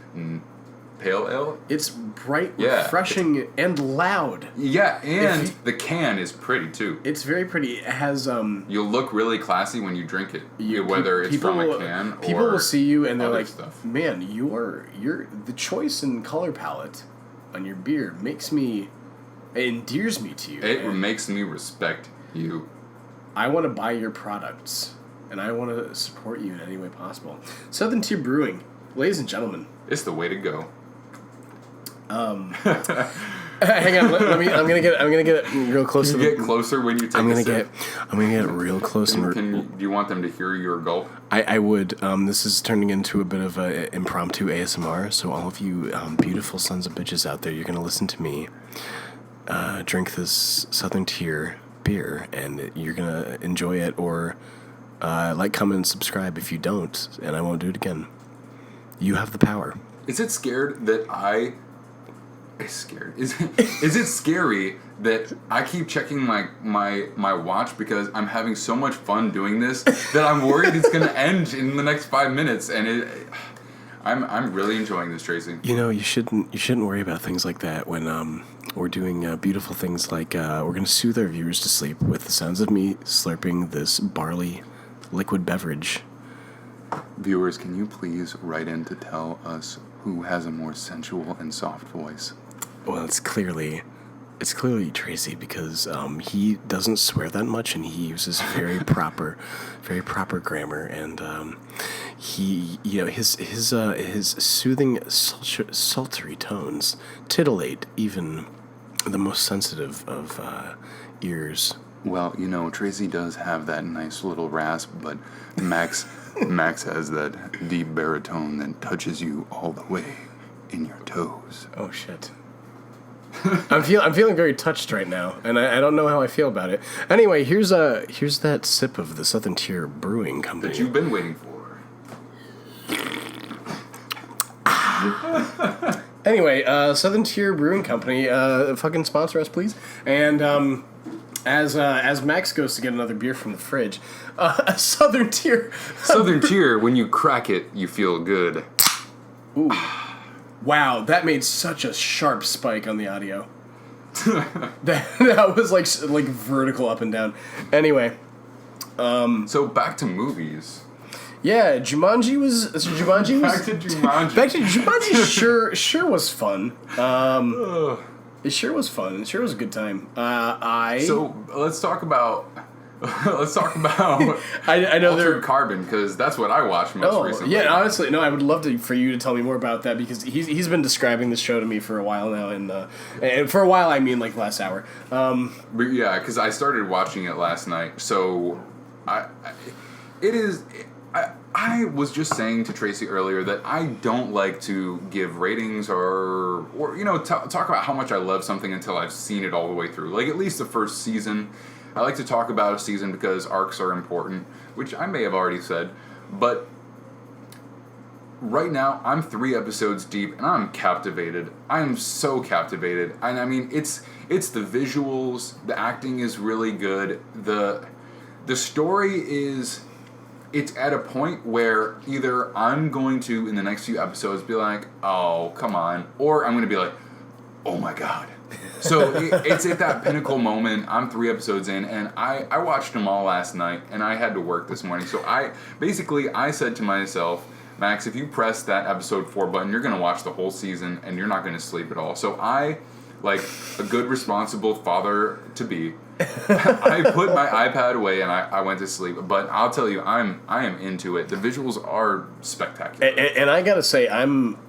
pale ale. It's bright, refreshing, and loud. Yeah, and the can is pretty too. It's very pretty. It has You'll look really classy when you drink it, whether it's from a can or people will see you and they're like, stuff. "Man, you're the choice in color palette on your beer endears me to you. It makes me respect you. I want to buy your products, and I want to support you in any way possible." Southerntier Brewing, ladies and gentlemen, it's the way to go. Hang on. I'm gonna get real close. You get closer when you take. I'm gonna get real close. Do you want them to hear your gulp? I would. This is turning into a bit of a impromptu ASMR. So all of you beautiful sons of bitches out there, you're gonna listen to me drink this Southerntier beer, and you're gonna enjoy it, or comment, and subscribe if you don't, and I won't do it again. You have the power. Is it scared that I? Scared. Is it scary that I keep checking my watch because I'm having so much fun doing this that I'm worried it's going to end in the next 5 minutes, and I'm really enjoying this, Tracey. You shouldn't worry about things like that when we're doing beautiful things like we're going to soothe our viewers to sleep with the sounds of me slurping this barley liquid beverage. Viewers, can you please write in to tell us who has a more sensual and soft voice? Well, it's clearly Tracey because he doesn't swear that much and he uses very proper grammar, and he his soothing sultry tones titillate even the most sensitive of ears. Well, Tracey does have that nice little rasp, but Max has that deep baritone that touches you all the way in your toes. Oh shit. I'm feeling very touched right now, and I don't know how I feel about it. Anyway, here's that sip of the Southerntier Brewing Company that you've been waiting for. Anyway, Southerntier Brewing Company, fucking sponsor us, please. And as Max goes to get another beer from the fridge, Southerntier, when you crack it, you feel good. Ooh. Wow, that made such a sharp spike on the audio. that was like vertical up and down. Anyway, so back to movies. Yeah, Jumanji was Back to Jumanji sure was fun. It sure was fun. It sure was a good time. So let's talk about Let's talk about I know Altered Carbon, because that's what I watched most recently. Yeah, honestly, no, I would love for you to tell me more about that, because he's been describing this show to me for a while now, and for a while I mean like last hour. But yeah, because I started watching it last night, so I was just saying to Tracey earlier that I don't like to give ratings or talk about how much I love something until I've seen it all the way through. Like, at least the first season. I like to talk about a season because arcs are important, which I may have already said. But right now, I'm 3 episodes deep, and I'm captivated. I'm so captivated. And I mean, it's the visuals, the acting is really good. The story is... It's at a point where either I'm going to, in the next few episodes, be like, oh, come on, or I'm going to be like, oh my god. So it's at that pinnacle moment. I'm 3 episodes in, and I watched them all last night, and I had to work this morning. So I said to myself, Max, if you press that episode 4 button, you're going to watch the whole season, and you're not going to sleep at all. So I, like a good, responsible father-to-be, I put my iPad away and I went to sleep. But I'll tell you, I am into it. The visuals are spectacular. And I gotta say, I am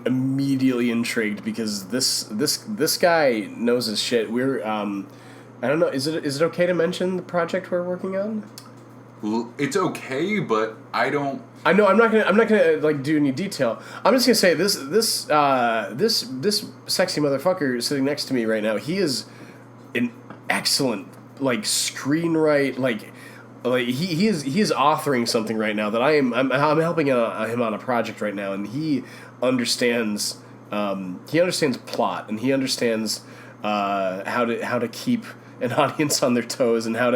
immediately intrigued, because this guy knows his shit. We're I don't know. Is it okay to mention the project we're working on? It's okay, but I don't. I know I'm not gonna like do any detail. I'm just gonna say this sexy motherfucker sitting next to me right now. He is an excellent like screenwrite like he is authoring something right now that I'm helping him on a project right now, and he understands plot, and he understands how to keep an audience on their toes, and how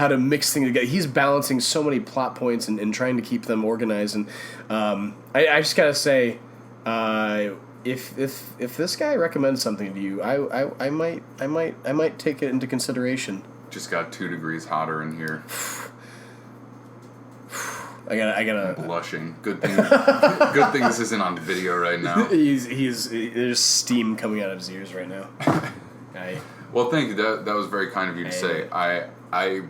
to mix things together. He's balancing so many plot points and trying to keep them organized. And I just gotta say, if this guy recommends something to you, I might take it into consideration. Just got 2 degrees hotter in here. I gotta. I'm blushing. Good thing this isn't on video right now. There's steam coming out of his ears right now. Well, thank you. That was very kind of you to say. I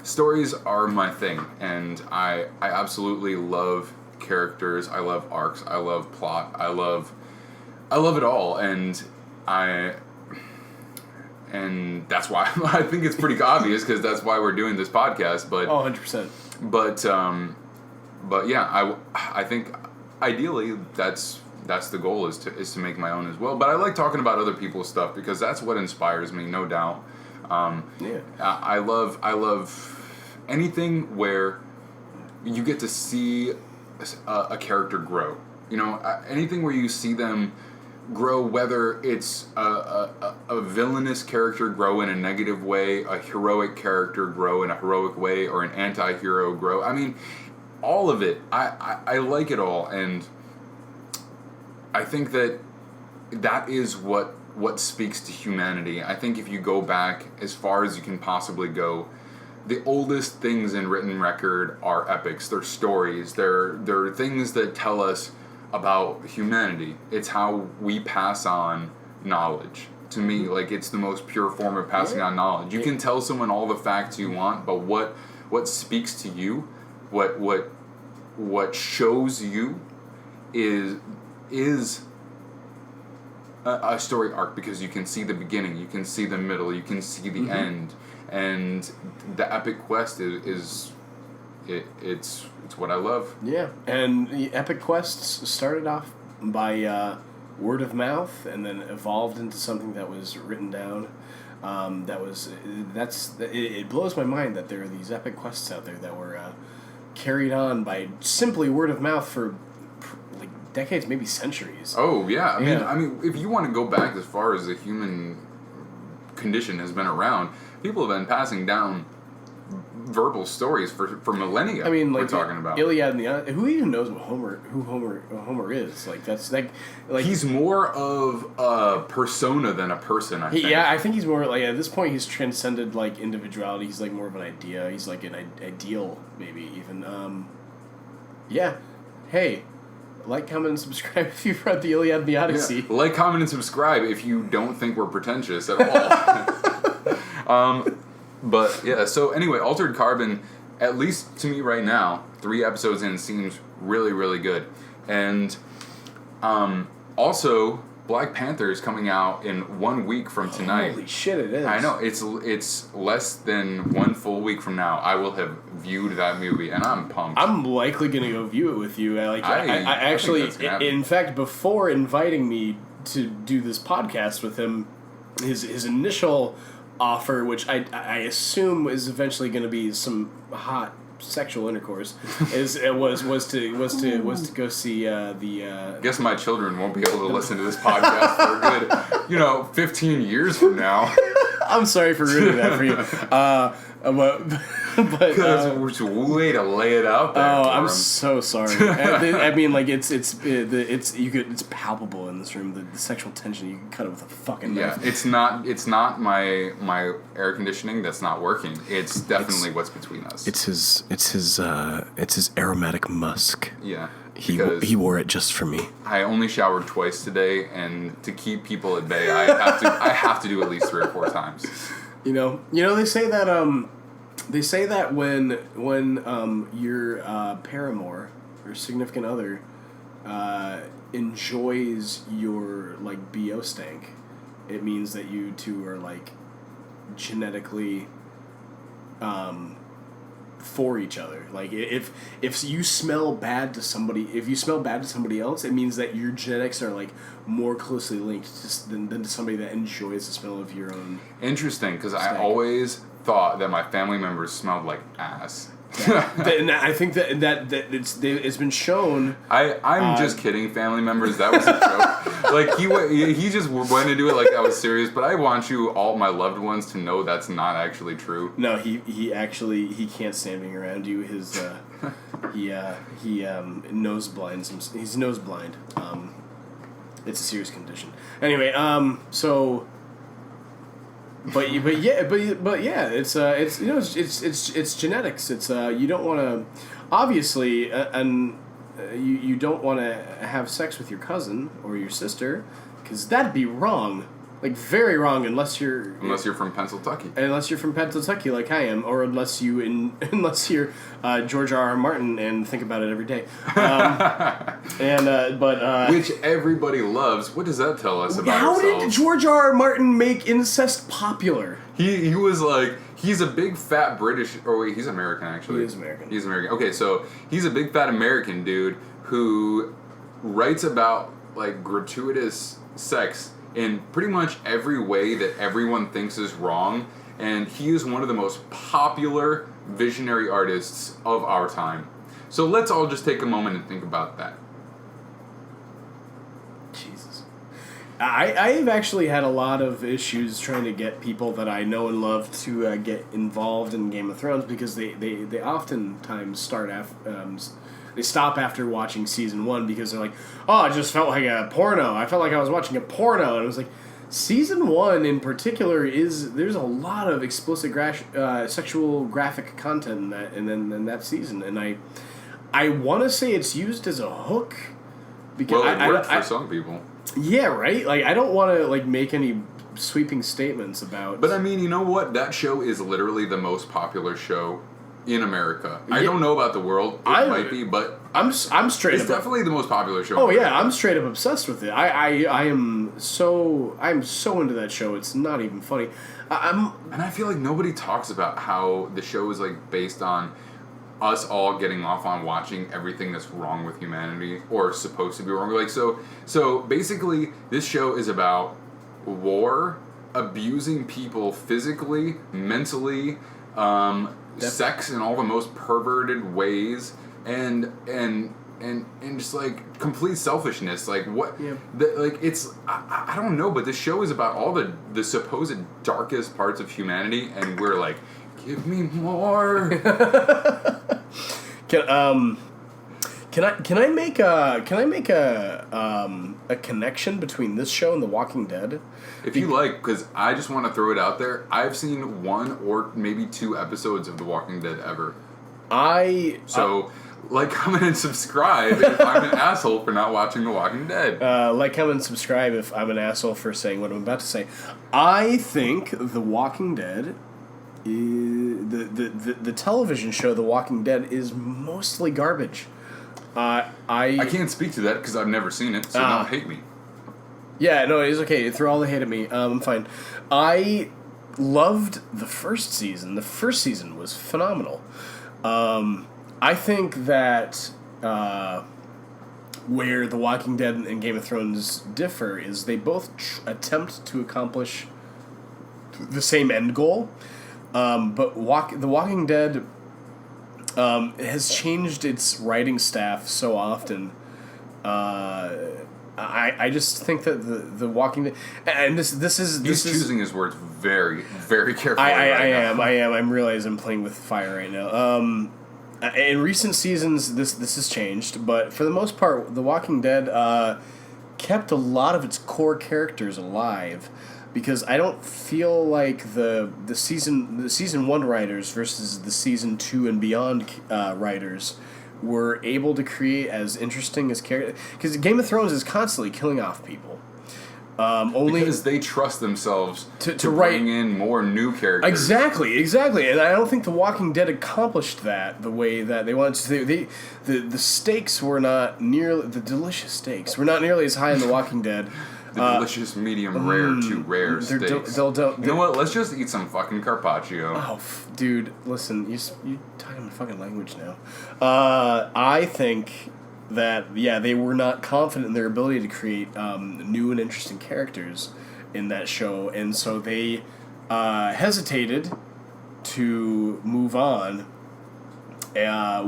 stories are my thing, and I absolutely love characters. I love arcs. I love plot. I love it all, and that's why I think it's pretty obvious, because that's why we're doing this podcast. But 100%. But yeah, I think ideally that's the goal, is to make my own as well. But I like talking about other people's stuff, because that's what inspires me, no doubt. Yeah. I love anything where you get to see a character grow. Anything where you see them grow, whether it's a villainous character grow in a negative way, a heroic character grow in a heroic way, or an anti-hero grow. I mean, all of it. I like it all, and I think that is what speaks to humanity. I think if you go back as far as you can possibly go, the oldest things in written record are epics. They're stories. They're things that tell us about humanity. It's how we pass on knowledge. To me, like, it's the most pure form of passing on knowledge. You can tell someone all the facts you want, but what speaks to you, what shows you is a story arc, because you can see the beginning, you can see the middle, you can see the end, and the epic quest is what I love. Yeah, and the epic quests started off by word of mouth, and then evolved into something that was written down. It blows my mind that there are these epic quests out there that were carried on by simply word of mouth for like decades, maybe centuries. Oh yeah, I mean, if you want to go back as far as the human condition has been around, people have been passing down verbal stories for millennia. I mean, like, we're talking about Iliad and the Odyssey. Who even knows who Homer is? Like, that's like he's more of a persona than a person. I think. Yeah, I think he's more like, at this point he's transcended like individuality. He's like more of an idea. He's like an ideal, maybe even. Yeah. Hey, like, comment, and subscribe if you've read the Iliad and the Odyssey. Yeah. Like, comment, and subscribe if you don't think we're pretentious at all. But yeah, so anyway, Altered Carbon, at least to me right now, 3 episodes in seems really, really good. And also, Black Panther is coming out in 1 week from tonight. Holy shit, it is. I know, it's less than 1 full week from now. I will have viewed that movie, and I'm pumped. I'm likely going to go view it with you. I actually, in fact, before inviting me to do this podcast with him, his initial offer, which I assume is eventually going to be some hot sexual intercourse, was to go see the. Guess my children won't be able to listen to this podcast for a good, 15 years from now. I'm sorry for ruining that for you. But it's a way to lay it out there. Oh, I'm so sorry. I mean, like it's palpable in this room. The sexual tension, you can cut it with a fucking knife. Yeah, it's not my air conditioning that's not working. It's definitely what's between us. It's his aromatic musk. Yeah. He wore it just for me. I only showered twice today, and to keep people at bay, I have to do at least 3 or 4 times. They say that when your paramour or significant other enjoys your like BO stank, it means that you two are like genetically for each other. Like if you smell bad to somebody, else, it means that your genetics are like more closely linked than to somebody that enjoys the smell of your own. Interesting, because I always thought that my family members smelled like ass. And I think that it's been shown. I'm just kidding, family members. That was a joke. Like he just went to do it like that was serious. But I want all my loved ones to know that's not actually true. No, he actually can't stand being around you. His he nose blinds him. He's nose blind. It's a serious condition. Anyway, so. But yeah, it's genetics. It's you don't want to, obviously, you don't want to have sex with your cousin or your sister, because that'd be wrong, like very wrong, unless you're from Pennsylvania. Unless you're from Pennsylvania, like I am, or unless you're George R. Martin and think about it every day. Which everybody loves. What does that tell us about How ourselves? did George R. R. Martin make incest popular? He was like, he's a big fat British, or wait, he's American actually. He is American. He's American. Okay, so he's a big fat American dude who writes about like gratuitous sex in pretty much every way that everyone thinks is wrong, and he is one of the most popular visionary artists of our time. So let's all just take a moment and think about that. Jesus. I've actually had a lot of issues trying to get people that I know and love to get involved in Game of Thrones, because they oftentimes they stop after watching season 1 because they're like, oh, it just felt like a porno. I felt like I was watching a porno. And it was like, season 1 in particular there's a lot of explicit sexual graphic content in that season. And I want to say it's used as a hook. Because it worked for some people. Yeah, right? Like, I don't want to like make any sweeping statements about... But I mean, you know what? That show is literally the most popular show in America. I don't know about the world. It might be, but I'm straight. It's definitely the most popular show. Oh yeah, I'm straight up obsessed with it. I'm so into that show. It's not even funny. And I feel like nobody talks about how the show is like based on us all getting off on watching everything that's wrong with humanity or supposed to be wrong. Like so basically, this show is about war, abusing people physically, mentally. Sex in all the most perverted ways, and just like complete selfishness. Like what? Yeah. It's I don't know, but this show is about all the supposed darkest parts of humanity, and we're like, give me more. Can I make a connection between this show and The Walking Dead? If you like, because I just want to throw it out there. I've seen 1 or maybe 2 episodes of The Walking Dead ever. Like, comment, and subscribe if I'm an asshole for not watching The Walking Dead. Like, comment, and subscribe if I'm an asshole for saying what I'm about to say. I think The Walking Dead the television show The Walking Dead is mostly garbage. I can't speak to that because I've never seen it, so don't hate me. Yeah, no, it's okay. Throw all the hate at me. I'm fine. I loved the first season. The first season was phenomenal. I think that where The Walking Dead and Game of Thrones differ is they both attempt to accomplish the same end goal, but The Walking Dead has changed its writing staff so often. I just think that the Walking Dead, and this is choosing his words very, very carefully. I am. I'm realizing I'm playing with fire right now. In recent seasons, this has changed, but for the most part, The Walking Dead kept a lot of its core characters alive, because I don't feel like the season 1 writers versus the season 2 and beyond writers were able to create as interesting as characters. Because Game of Thrones is constantly killing off people. Only because they trust themselves to write bring in more new characters. Exactly, and I don't think The Walking Dead accomplished that the way that they wanted to. The stakes were not nearly the delicious stakes were not nearly as high in The Walking Dead. The delicious medium rare to rare steaks. You know what? Let's just eat some fucking carpaccio. Oh, dude, listen, you talking my fucking language now. I think that they were not confident in their ability to create new and interesting characters in that show, and so they hesitated to move on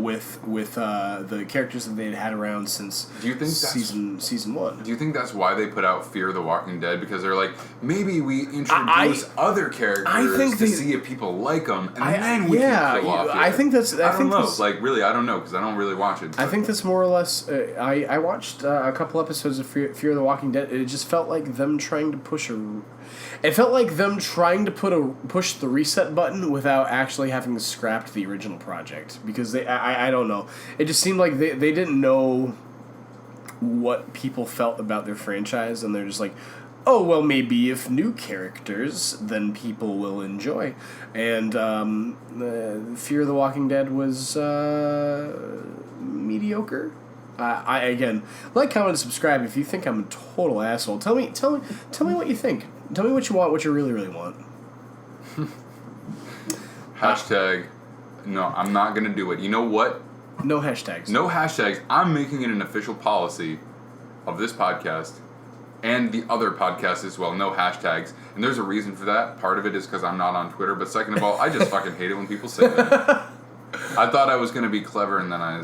with the characters that they had around since season 1. Do you think that's why they put out Fear the Walking Dead? Because they're like, maybe we introduce other characters to see if people like them, and then we can kill off. I think that's. I don't know. Like, really, I don't know because I don't really watch it. I think that's more or less. I watched a couple episodes of Fear the Walking Dead. It just felt like them trying to push It felt like them trying to push the reset button without actually having scrapped the original project, because I don't know. It just seemed like they didn't know what people felt about their franchise, and they're just like, oh, well, maybe if new characters, then people will enjoy. And Fear the Walking Dead was mediocre. Again, like, comment, and subscribe if you think I'm a total asshole. Tell me what you think. Tell me what you want, what you really, really want. Hashtag, no, I'm not going to do it. You know what? No hashtags. No hashtags. I'm making it an official policy of this podcast and the other podcasts as well. No hashtags. And there's a reason for that. Part of it is because I'm not on Twitter. But second of all, I just fucking hate it when people say that. I thought I was going to be clever, and then I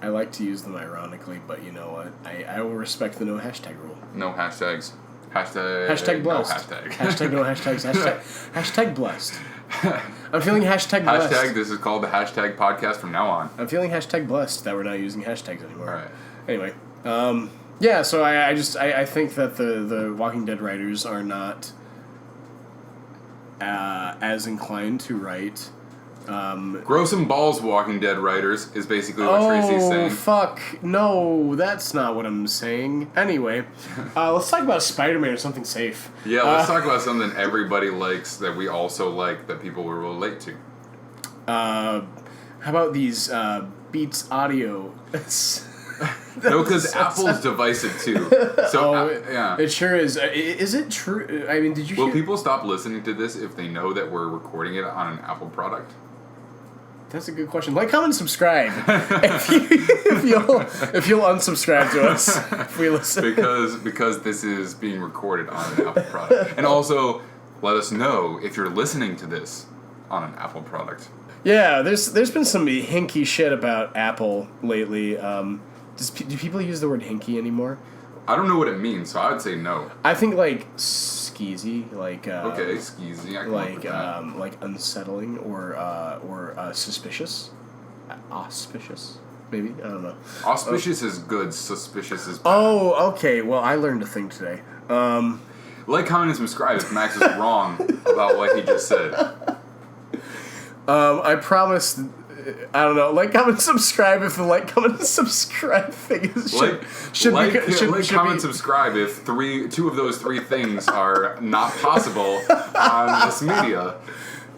like to use them ironically, but you know what? I will respect the no hashtag rule. No hashtags. Hashtag blessed. No hashtag. Hashtag no hashtags. Hashtag blessed. I'm feeling hashtag blessed. Hashtag, this is called the hashtag podcast from now on. I'm feeling hashtag blessed that we're not using hashtags anymore. All right. Anyway, so I think that the Walking Dead writers are not as inclined to write. Grow some balls, Walking Dead writers, is basically what Tracey's saying. Oh, fuck. No, that's not what I'm saying. Anyway, let's talk about Spider-Man or something safe. Yeah, let's talk about something everybody likes that we also like that people will relate to. How about these Beats Audio? No, because Apple's divisive too. So, yeah. It sure is. Is it true? I mean, did you Will people stop listening to this if they know that we're recording it on an Apple product? That's a good question. Like, comment, and subscribe. if you'll unsubscribe to us if we listen. Because this is being recorded on an Apple product. And also, let us know if you're listening to this on an Apple product. Yeah, there's been some hinky shit about Apple lately. Do people use the word hinky anymore? I don't know what it means, so I would say no. I think like skeezy, like okay, skeezy. I can work with that. Like unsettling or suspicious, auspicious. Maybe, I don't know. Auspicious is good. Suspicious is bad. Oh, okay. Well, I learned a thing today. Like, comment, and subscribe if Max is wrong about what he just said. I promise. I don't know. Like, comment, subscribe if the like, comment, and subscribe thing is should comment, subscribe if two of those three things are not possible on this media.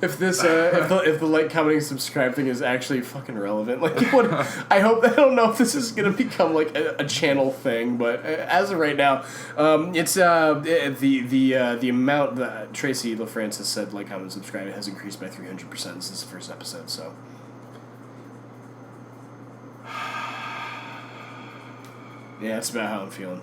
if this if the like, commenting, subscribe thing is actually fucking relevant. Like, what? I don't know if this is gonna become like a channel thing, but as of right now, it's the amount that Tracey LaFrancis said like, comment, subscribe, it has increased by 300% since the first episode. So. Yeah, that's about how I'm feeling.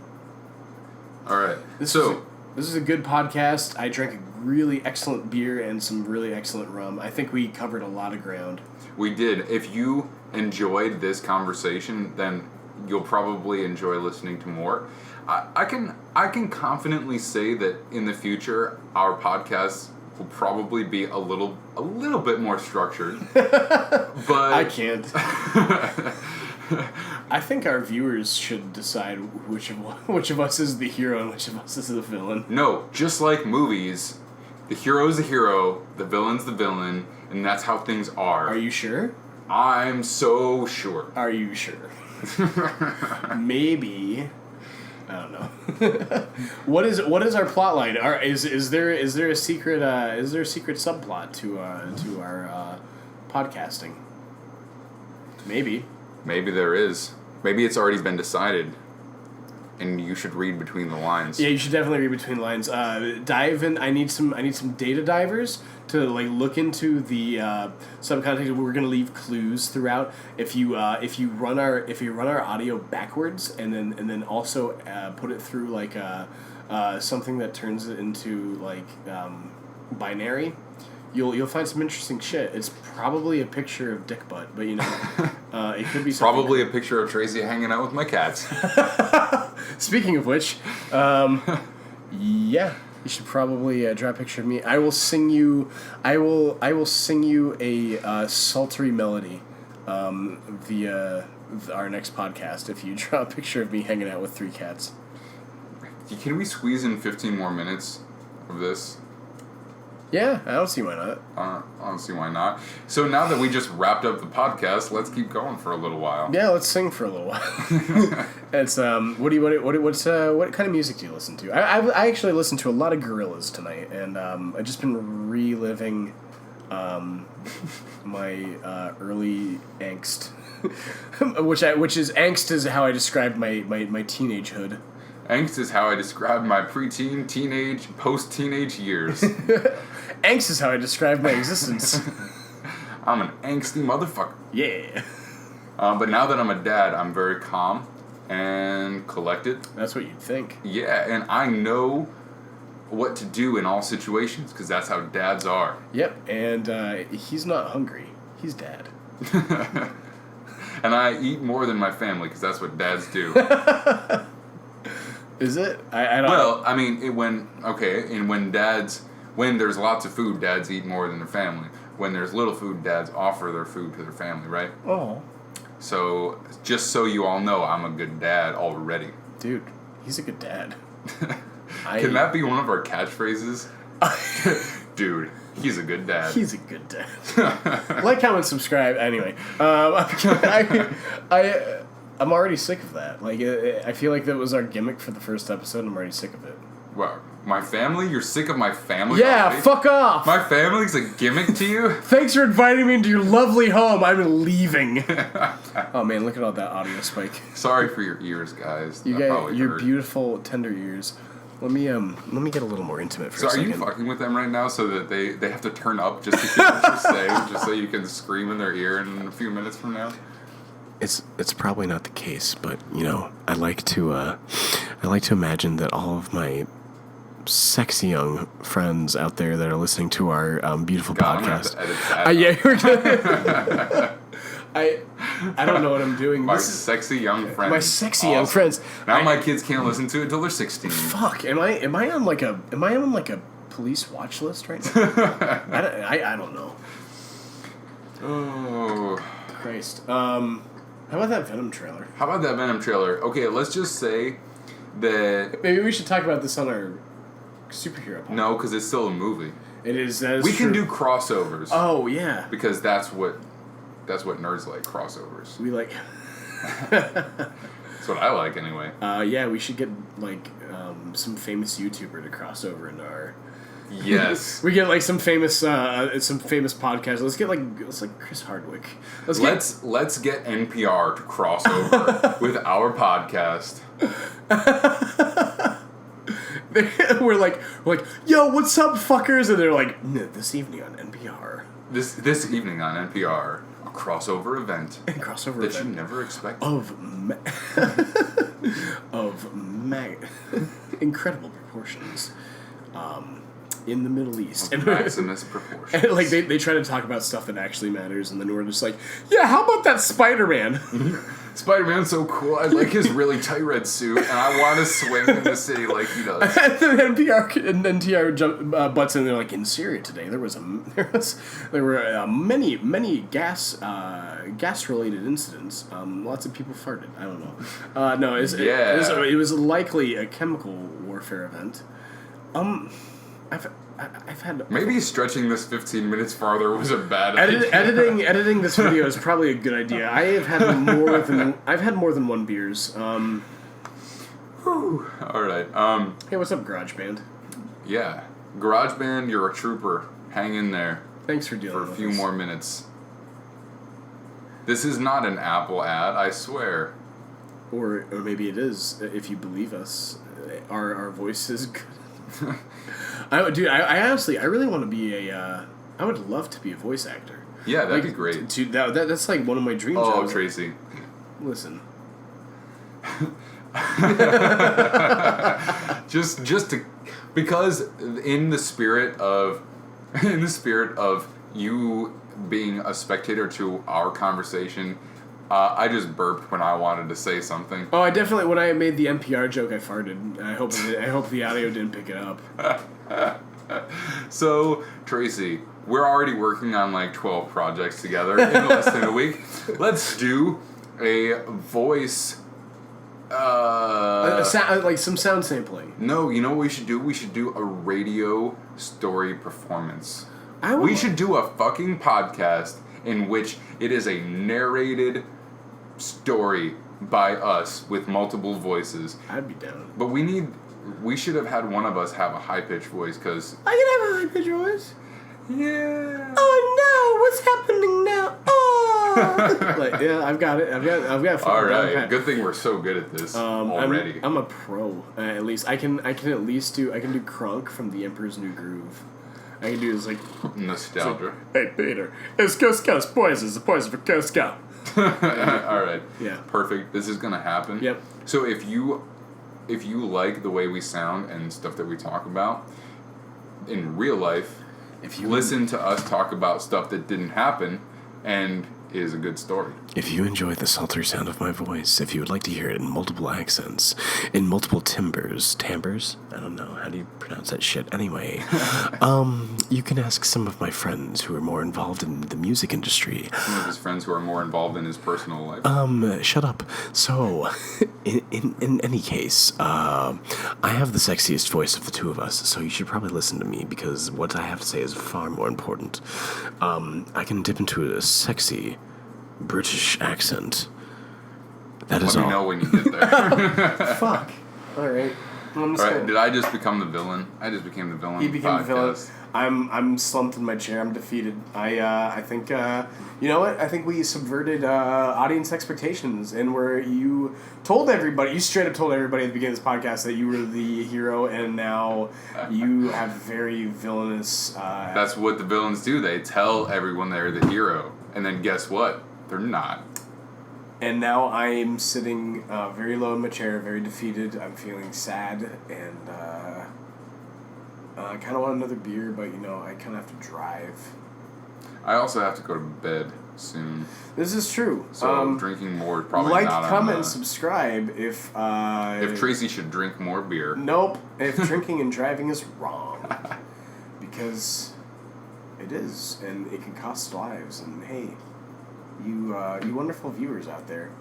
All right. This is a good podcast. I drank a really excellent beer and some really excellent rum. I think we covered a lot of ground. We did. If you enjoyed this conversation, then you'll probably enjoy listening to more. I can confidently say that in the future our podcasts will probably be a little bit more structured. But I can't. I think our viewers should decide which of us is the hero and which of us is the villain. No, just like movies, the hero's the hero, the villain's the villain, and that's how things are. Are you sure? I'm so sure. Are you sure? Maybe. I don't know. What is our plot line? Is there a secret subplot to our podcasting? Maybe. Maybe there is. Maybe it's already been decided, and you should read between the lines. Yeah, you should definitely read between the lines. Dive in. I need some data divers to like look into the subcontext. We're gonna leave clues throughout. If you run our audio backwards and then also put it through like something that turns it into like binary. You'll find some interesting shit. It's probably a picture of dick butt, but it could be something. Probably a picture of Tracey hanging out with my cats. Speaking of which, yeah, you should probably draw a picture of me. I will sing you. I will sing you a sultry melody via our next podcast if you draw a picture of me hanging out with 3 cats. Can we squeeze in 15 more minutes of this? Yeah, I don't see why not. I don't see why not. So now that we just wrapped up the podcast, let's keep going for a little while. Yeah, let's sing for a little while. It's what kind of music do you listen to? I actually listened to a lot of Gorillaz tonight, and I've just been reliving my early angst, which is angst is how I described my teenagehood. Angst is how I describe my preteen, teenage, post-teenage years. Angst is how I describe my existence. I'm an angsty motherfucker. Yeah. But now that I'm a dad, I'm very calm and collected. That's what you'd think. Yeah, and I know what to do in all situations, because that's how dads are. Yep, and he's not hungry. He's dad. And I eat more than my family, because that's what dads do. Is it? I don't know. Well, I mean, when there's lots of food, dads eat more than their family. When there's little food, dads offer their food to their family, right? Oh. So, just so you all know, I'm a good dad already. Dude, he's a good dad. Can that be one of our catchphrases? Dude, he's a good dad. He's a good dad. Like, comment, subscribe. Anyway, I'm already sick of that. Like, I feel like that was our gimmick for the first episode, and I'm already sick of it. Well, my family? You're sick of my family? Yeah, already? Fuck off! My family's a gimmick to you? Thanks for inviting me into your lovely home. I'm leaving. Oh man, look at all that audio spike. Sorry for your ears, guys. You got your beautiful, tender ears. Let me get a little more intimate for a second. So are you fucking with them right now so that they have to turn up just to hear what you're saying, just so you can scream in their ear in a few minutes from now? It's probably not the case, but I like to imagine that all of my sexy young friends out there that are listening to our beautiful podcast. Yeah, we're gonna. I don't know what I'm doing. My sexy young friends. My sexy young friends. Now my kids can't listen to it until they're 16. Fuck. Am I on like a police watch list right now? I don't know. Oh Christ. How about that Venom trailer? Okay, let's just say that maybe we should talk about this on our superhero podcast. No, because it's still a movie. It is. We can do crossovers. Oh yeah. Because that's what nerds like, crossovers. We like. That's what I like anyway. Yeah, we should get like some famous YouTuber to cross over into our Yes. We get like some famous podcast. Let's get like Chris Hardwick. Let's get NPR to cross over with our podcast. we're like, yo, what's up, fuckers? And they're like, no, this evening on NPR. This evening on NPR, a crossover event. You never expected. Of incredible proportions. In the Middle East. And Maximus proportions. And like they try to talk about stuff that actually matters, and then we're just like, yeah, how about that Spider-Man? Spider-Man's so cool. I like his really tight red suit, and I want to swing in the city like he does. And then NPR butts in. They're like, in Syria today, there were many gas related incidents. Lots of people farted. I don't know. No, it was likely a chemical warfare event. I've had maybe stretching this 15 minutes farther was a bad idea. Editing this video is probably a good idea. I've had more than one beers. All right. Hey, what's up, GarageBand? Yeah, GarageBand, you're a trooper. Hang in there. Thanks for dealing for a few more minutes. This is not an Apple ad, I swear. Or maybe it is. If you believe us, our voice is good. I honestly, I really want to be I would love to be a voice actor. Yeah, that'd be great. That's like one of my dream jobs. Oh, Tracey. Listen. just to, because in the spirit of you being a spectator to our conversation, I just burped when I wanted to say something. Oh, I definitely, when I made the NPR joke, I farted. I hope the audio didn't pick it up. So, Tracey, we're already working on like 12 projects together in less than a week. Let's do a voice... like some sound sampling. No, you know what we should do? We should do a radio story performance. We should do a fucking podcast in which it is a narrated story by us with multiple voices. I'd be down. But we should have had one of us have a high-pitched voice, because... I can have a high-pitched voice? Yeah. Oh no, what's happening now? Oh! Like, yeah, I've got it. I've got All right, good thing we're so good at this already. I'm a pro. At least I can at least do Kronk from The Emperor's New Groove. I can do this like nostalgia. Hey Peter, it's Cusco's poison. It's a poison for Cusco. All right. Yeah. Perfect. This is gonna happen. Yep. So if you like the way we sound and stuff that we talk about in real life, if you listen to us talk about stuff that didn't happen and is a good story. If you enjoy the sultry sound of my voice, if you would like to hear it in multiple accents, in multiple timbres, I don't know, how do you pronounce that shit? Anyway, you can ask some of my friends who are more involved in the music industry. Some of his friends who are more involved in his personal life. Shut up. So, in any case, I have the sexiest voice of the two of us, so you should probably listen to me, because what I have to say is far more important. I can dip into a sexy British accent. That is all. Let me know when you get there. Fuck. All right. Did I just become the villain? I just became the villain. He became the villain. I'm slumped in my chair. I'm defeated. I think you know what? I think we subverted audience expectations, and where you straight up told everybody at the beginning of this podcast that you were the hero, and now you have very villainous. That's what the villains do. They tell everyone they're the hero, and then guess what? They're not. And now I'm sitting very low in my chair, very defeated. I'm feeling sad, and I kind of want another beer, but I kind of have to drive. I also have to go to bed soon. This is true. So drinking more is probably not on comment, subscribe if Tracey should drink more beer. Nope. If drinking and driving is wrong, because it is, and it can cost lives. And hey, you wonderful viewers out there,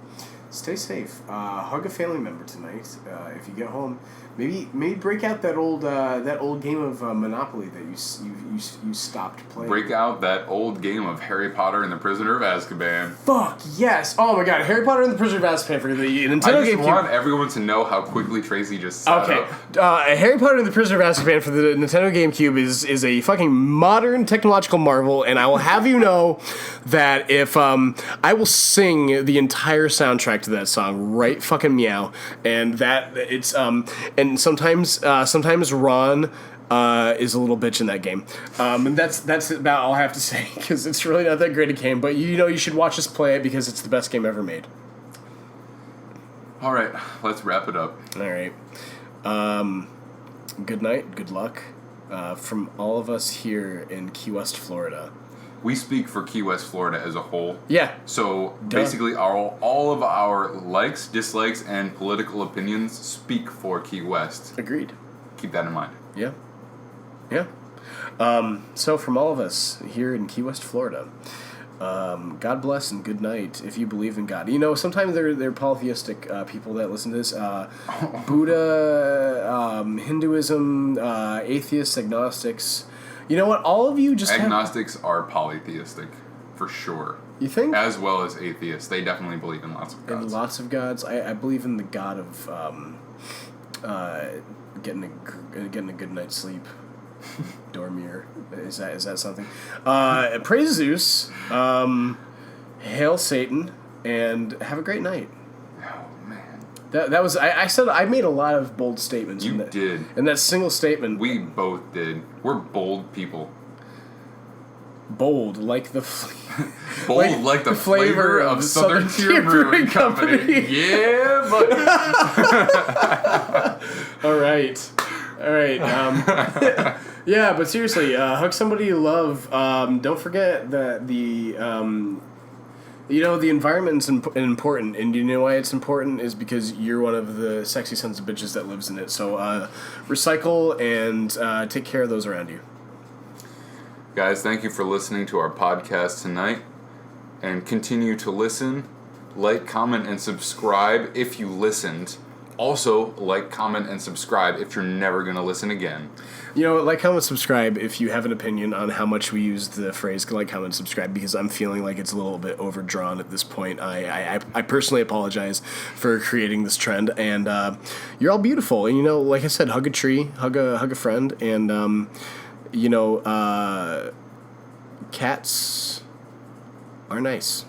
Stay safe. Hug a family member tonight. If you get home, maybe break out that old game of Monopoly that you stopped playing. Break out that old game of Harry Potter and the Prisoner of Azkaban. Fuck yes! Oh my god, Harry Potter and the Prisoner of Azkaban for the Nintendo GameCube. I just want everyone to know how quickly Tracey just sat up. Harry Potter and the Prisoner of Azkaban for the Nintendo GameCube is a fucking modern technological marvel, and I will have you know that if I will sing the entire soundtrack to that song, right fucking meow, and that it's and sometimes Ron is a little bitch in that game, and that's about all I have to say because it's really not that great a game. But you should watch us play it because it's the best game ever made. All right, let's wrap it up. All right, good night, good luck, from all of us here in Key West, Florida. We speak for Key West, Florida as a whole. Yeah. So basically, all of our likes, dislikes, and political opinions speak for Key West. Agreed. Keep that in mind. Yeah. Yeah. So from all of us here in Key West, Florida, God bless and good night if you believe in God. Sometimes they're polytheistic people that listen to this. Buddha, Hinduism, atheists, agnostics. You know what? All of you just agnostics are polytheistic, for sure. You think? As well as atheists, they definitely believe in lots of gods. In lots of gods, I believe in the god of getting a good night's sleep. Dormir. Is that something? Praise Zeus. Hail Satan, and have a great night. That was I said I made a lot of bold statements. You did. In that single statement. We both did. We're bold people. Bold like the like the flavor of Southerntier Brewing Company. Yeah, buddy. All right. Yeah, but seriously, hug somebody you love. Don't forget that the environment's important, and you know why it's important is because you're one of the sexy sons of bitches that lives in it. So recycle and take care of those around you. Guys, thank you for listening to our podcast tonight, and continue to listen, like, comment, and subscribe if you listened. Also, like, comment, and subscribe if you're never going to listen again. Like, comment, subscribe if you have an opinion on how much we use the phrase like, comment, subscribe, because I'm feeling like it's a little bit overdrawn at this point. I personally apologize for creating this trend, and you're all beautiful. And, like I said, hug a tree, hug a friend, and, cats are nice.